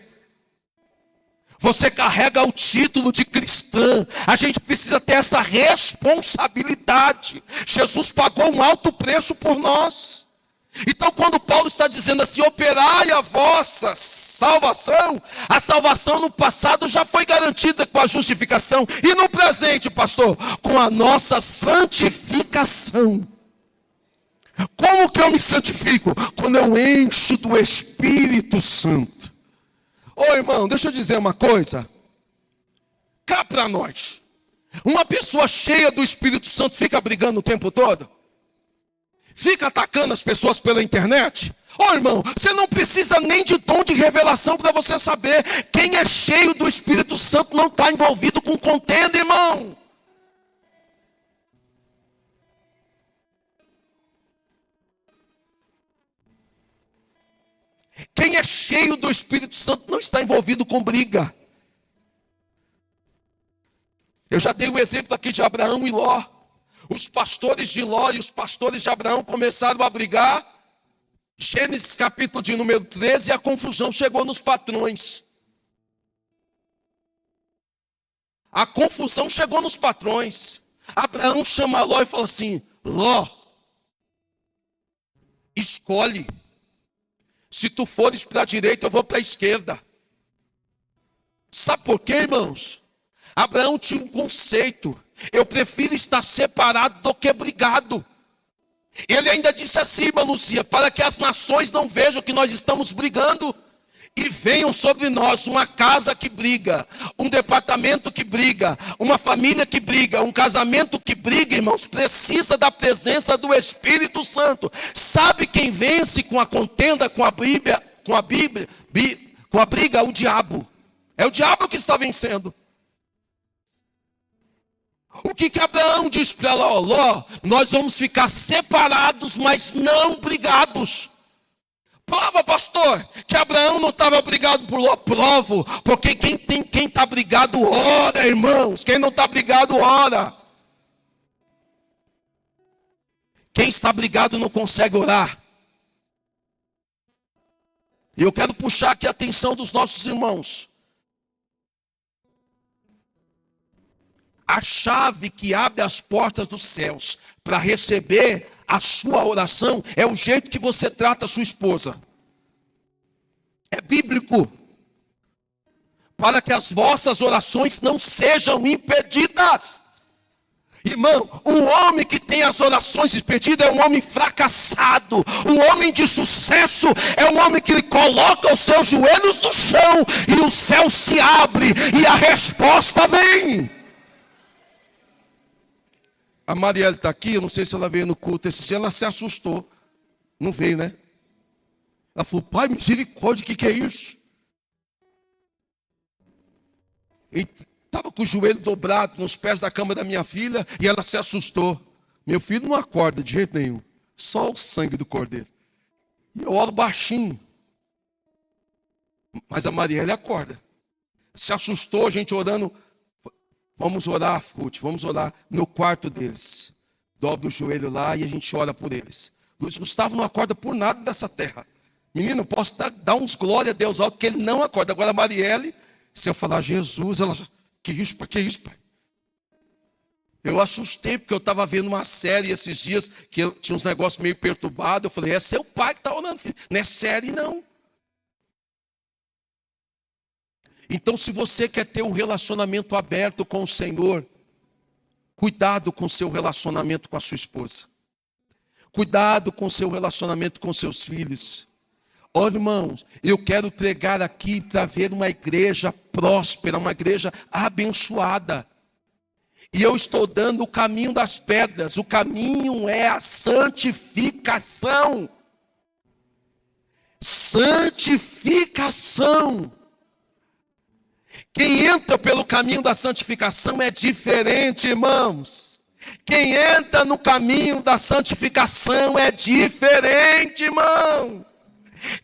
Você carrega o título de cristã. A gente precisa ter essa responsabilidade. Jesus pagou um alto preço por nós. Então quando Paulo está dizendo assim, operai a vossa salvação, a salvação no passado já foi garantida com a justificação, e no presente, pastor, com a nossa santificação. Como que eu me santifico? Quando eu encho do Espírito Santo. Ô irmão, deixa eu dizer uma coisa, cá para nós, uma pessoa cheia do Espírito Santo fica brigando o tempo todo? Fica atacando as pessoas pela internet? Ô irmão, você não precisa nem de dom de revelação para você saber. Quem é cheio do Espírito Santo não está envolvido com contenda, irmão. Quem é cheio do Espírito Santo não está envolvido com briga. Eu já dei o exemplo aqui de Abraão e Ló. Os pastores de Ló e os pastores de Abraão começaram a brigar. Gênesis capítulo de número 13, a confusão chegou nos patrões. A confusão chegou nos patrões. Abraão chama Ló e fala assim, Ló, escolhe. Se tu fores para a direita, eu vou para a esquerda. Sabe por quê, irmãos? Abraão tinha um conceito. Eu prefiro estar separado do que brigado. Ele ainda disse assim, irmã Lúcia, para que as nações não vejam que nós estamos brigando e venham sobre nós uma casa que briga, um departamento que briga, uma família que briga, um casamento que briga, irmãos, precisa da presença do Espírito Santo. Sabe quem vence com a contenda, com a briga? O diabo. É o diabo que está vencendo. O O que Abraão disse para Ló? Ló, nós vamos ficar separados, mas não brigados. Prova, pastor, que Abraão não estava brigado por Ló. Provo, porque quem está brigado ora, irmãos. Quem não está brigado ora. Quem está brigado não consegue orar. E eu quero puxar aqui a atenção dos nossos irmãos. A chave que abre as portas dos céus para receber a sua oração é o jeito que você trata a sua esposa. É bíblico. Para que as vossas orações não sejam impedidas. Irmão, um homem que tem as orações impedidas é um homem fracassado. Um homem de sucesso é um homem que coloca os seus joelhos no chão e o céu se abre e a resposta vem. A Marielle está aqui, eu não sei se ela veio no culto esse dia, ela se assustou. Não veio, né? Ela falou, pai, misericórdia, o que é isso? Estava com o joelho dobrado nos pés da cama da minha filha e ela se assustou. Meu filho não acorda de jeito nenhum, só o sangue do cordeiro. E eu oro baixinho. Mas a Marielle acorda. Se assustou, a gente orando. Vamos orar, Ruth, vamos orar no quarto deles. Dobra o joelho lá e a gente ora por eles. Luiz Gustavo não acorda por nada dessa terra. Menino, posso dar uns glória a Deus alto, que ele não acorda. Agora a Marielle, se eu falar Jesus, ela já, que isso, pai? Eu assustei, porque eu estava vendo uma série esses dias, que tinha uns negócios meio perturbados. Eu falei, é seu pai que está orando, filho. Não é série, não. Então, se você quer ter um relacionamento aberto com o Senhor, cuidado com o seu relacionamento com a sua esposa. Cuidado com o seu relacionamento com seus filhos. Olha, irmãos, eu quero pregar aqui para ver uma igreja próspera, uma igreja abençoada. E eu estou dando o caminho das pedras. O caminho é a santificação. Santificação. Quem entra pelo caminho da santificação é diferente, irmãos. Quem entra no caminho da santificação é diferente, irmão.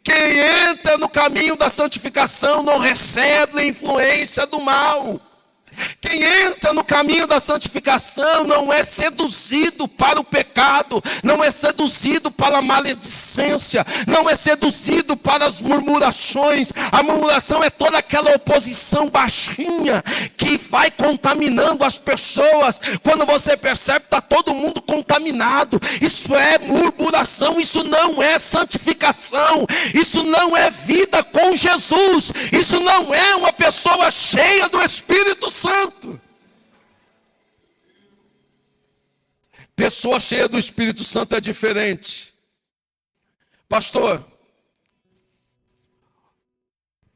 Quem entra no caminho da santificação não recebe a influência do mal. Quem entra no caminho da santificação não é seduzido para o pecado, não é seduzido para a maledicência, não é seduzido para as murmurações. A murmuração é toda aquela oposição baixinha que vai contaminando as pessoas. Quando você percebe, está todo mundo contaminado. Isso é murmuração, isso não é santificação, isso não é vida com Jesus, isso não é uma pessoa cheia do Espírito Santo. Pessoa cheia do Espírito Santo é diferente. Pastor,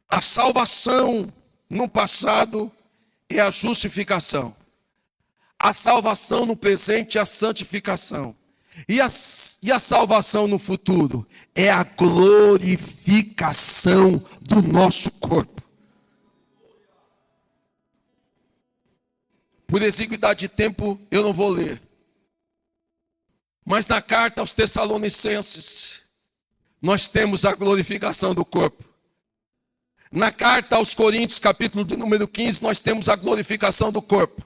a salvação no passado é a justificação. A salvação no presente é a santificação. E a salvação no futuro é a glorificação do nosso corpo. Por exiguidade de tempo, eu não vou ler. Mas na carta aos Tessalonicenses, nós temos a glorificação do corpo. Na carta aos Coríntios, capítulo de número 15, nós temos a glorificação do corpo.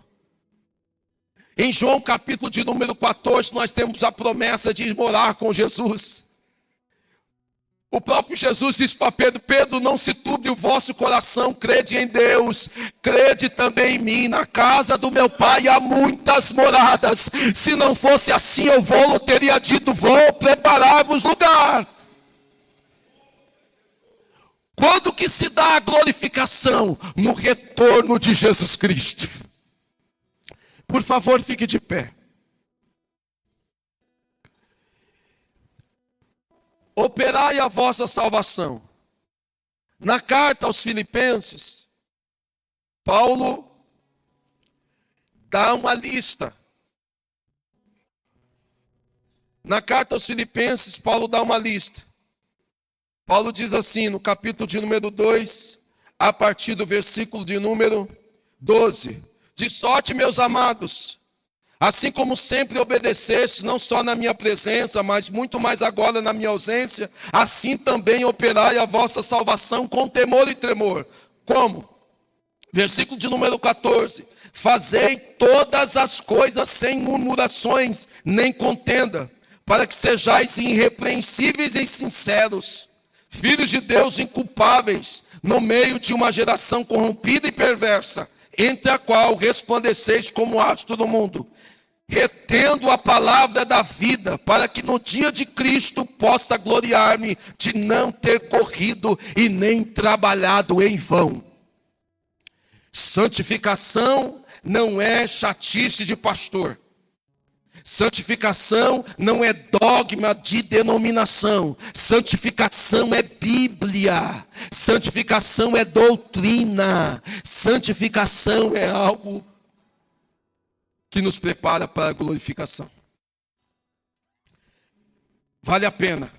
Em João, capítulo de número 14, nós temos a promessa de morar com Jesus. O próprio Jesus diz para Pedro, Pedro, não se turbe o vosso coração, crede em Deus, crede também em mim. Na casa do meu pai há muitas moradas. Se não fosse assim, eu teria dito, vou preparar-vos lugar. Quando que se dá a glorificação? No retorno de Jesus Cristo. Por favor, fique de pé. Operai a vossa salvação. Na carta aos Filipenses, Paulo dá uma lista. Na carta aos Filipenses, Paulo dá uma lista. Paulo diz assim, no capítulo de número 2, a partir do versículo de número 12. De sorte, meus amados, Assim como sempre obedecestes, não só na minha presença, mas muito mais agora na minha ausência, assim também operai a vossa salvação com temor e tremor. Como? Versículo de número 14. Fazei todas as coisas sem murmurações, nem contenda, para que sejais irrepreensíveis e sinceros, filhos de Deus inculpáveis, no meio de uma geração corrompida e perversa, entre a qual resplandeceis como astro do mundo, retendo a palavra da vida, para que no dia de Cristo possa gloriar-me de não ter corrido e nem trabalhado em vão. Santificação não é chatice de pastor. Santificação não é dogma de denominação. Santificação é Bíblia. Santificação é doutrina. Santificação é algo que nos prepara para a glorificação. Vale a pena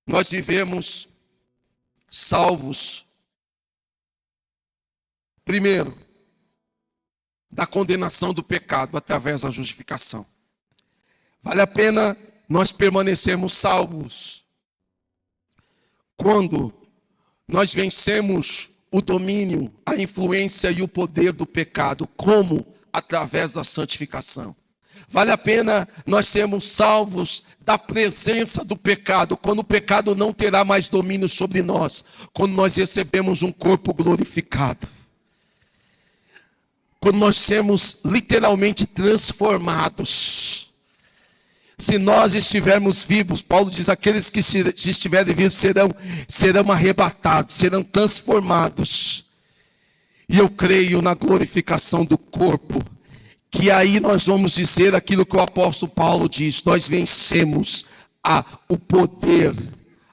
nós vivemos salvos, primeiro, da condenação do pecado através da justificação. Vale a pena nós permanecermos salvos quando nós vencemos o domínio, a influência e o poder do pecado. Como? Através da santificação. Vale a pena nós sermos salvos da presença do pecado, quando o pecado não terá mais domínio sobre nós, quando nós recebemos um corpo glorificado, quando nós sermos literalmente transformados. Se nós estivermos vivos, Paulo diz, aqueles que estiverem vivos serão arrebatados, serão transformados. E eu creio na glorificação do corpo, que aí nós vamos dizer aquilo que o apóstolo Paulo diz: nós vencemos o poder,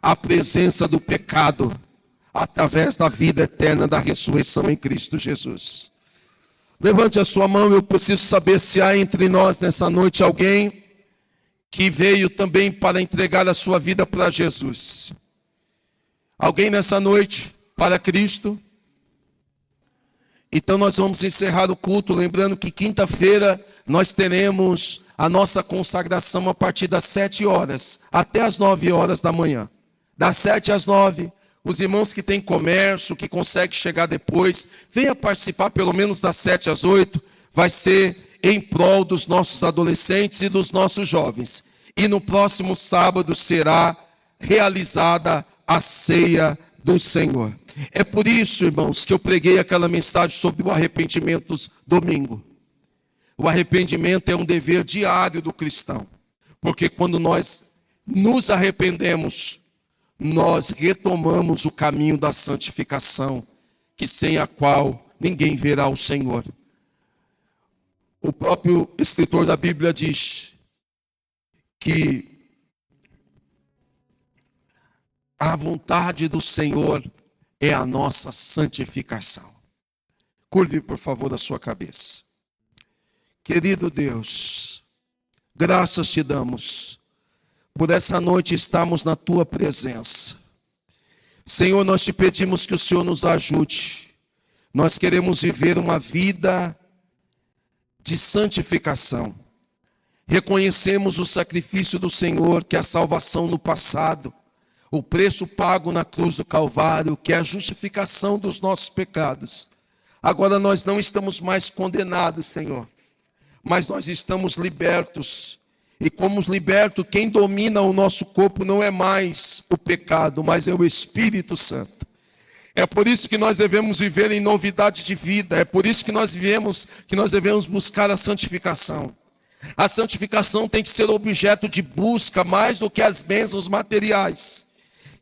a presença do pecado, através da vida eterna da ressurreição em Cristo Jesus. Levante a sua mão, eu preciso saber se há entre nós nessa noite alguém que veio também para entregar a sua vida para Jesus. Alguém nessa noite para Cristo? Então nós vamos encerrar o culto, lembrando que quinta-feira nós teremos a nossa consagração a partir das 7 horas, até as 9 horas da manhã. Das 7 às 9, os irmãos que têm comércio, que conseguem chegar depois, venha participar pelo menos das 7 às 8, vai ser em prol dos nossos adolescentes e dos nossos jovens. E no próximo sábado será realizada a ceia do Senhor. É por isso, irmãos, que eu preguei aquela mensagem sobre o arrependimento domingo. O arrependimento é um dever diário do cristão, porque quando nós nos arrependemos, nós retomamos o caminho da santificação, que sem a qual ninguém verá o Senhor. O próprio escritor da Bíblia diz que a vontade do Senhor é a nossa santificação. Curve, por favor, a sua cabeça. Querido Deus, graças te damos por essa noite estarmos na tua presença. Senhor, nós te pedimos que o Senhor nos ajude. Nós queremos viver uma vida de santificação. Reconhecemos o sacrifício do Senhor, que é a salvação no passado, o preço pago na cruz do Calvário, que é a justificação dos nossos pecados. Agora nós não estamos mais condenados, Senhor, mas nós estamos libertos. E como liberto, quem domina o nosso corpo não é mais o pecado, mas é o Espírito Santo. É por isso que nós devemos viver em novidade de vida. É por isso que nós devemos buscar a santificação. A santificação tem que ser objeto de busca mais do que as bênçãos materiais.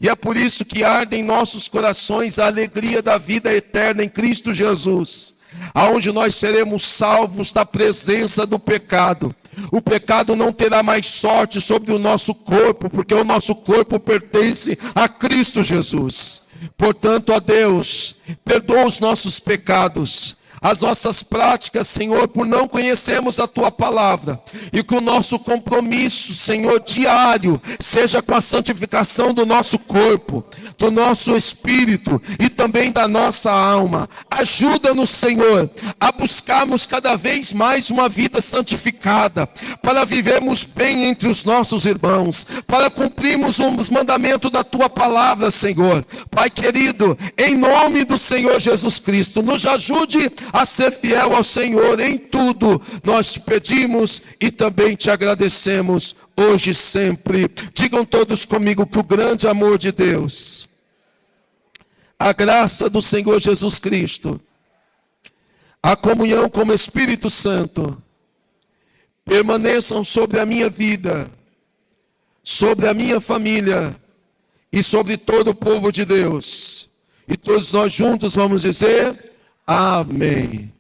E é por isso que arde em nossos corações a alegria da vida eterna em Cristo Jesus, aonde nós seremos salvos da presença do pecado. O pecado não terá mais sorte sobre o nosso corpo, porque o nosso corpo pertence a Cristo Jesus. Portanto, ó Deus, perdoa os nossos pecados, as nossas práticas, Senhor, por não conhecermos a Tua palavra, e que o nosso compromisso, Senhor, diário, seja com a santificação do nosso corpo. do nosso espírito e também da nossa alma. Ajuda-nos, Senhor, a buscarmos cada vez mais uma vida santificada, para vivermos bem entre os nossos irmãos, para cumprirmos os mandamentos da Tua palavra, Senhor. Pai querido, em nome do Senhor Jesus Cristo, nos ajude a ser fiel ao Senhor em tudo. Nós te pedimos e também te agradecemos hoje e sempre. Digam todos comigo que o grande amor de Deus, a graça do Senhor Jesus Cristo, a comunhão com o Espírito Santo, permaneçam sobre a minha vida, sobre a minha família e sobre todo o povo de Deus. E todos nós juntos vamos dizer amém.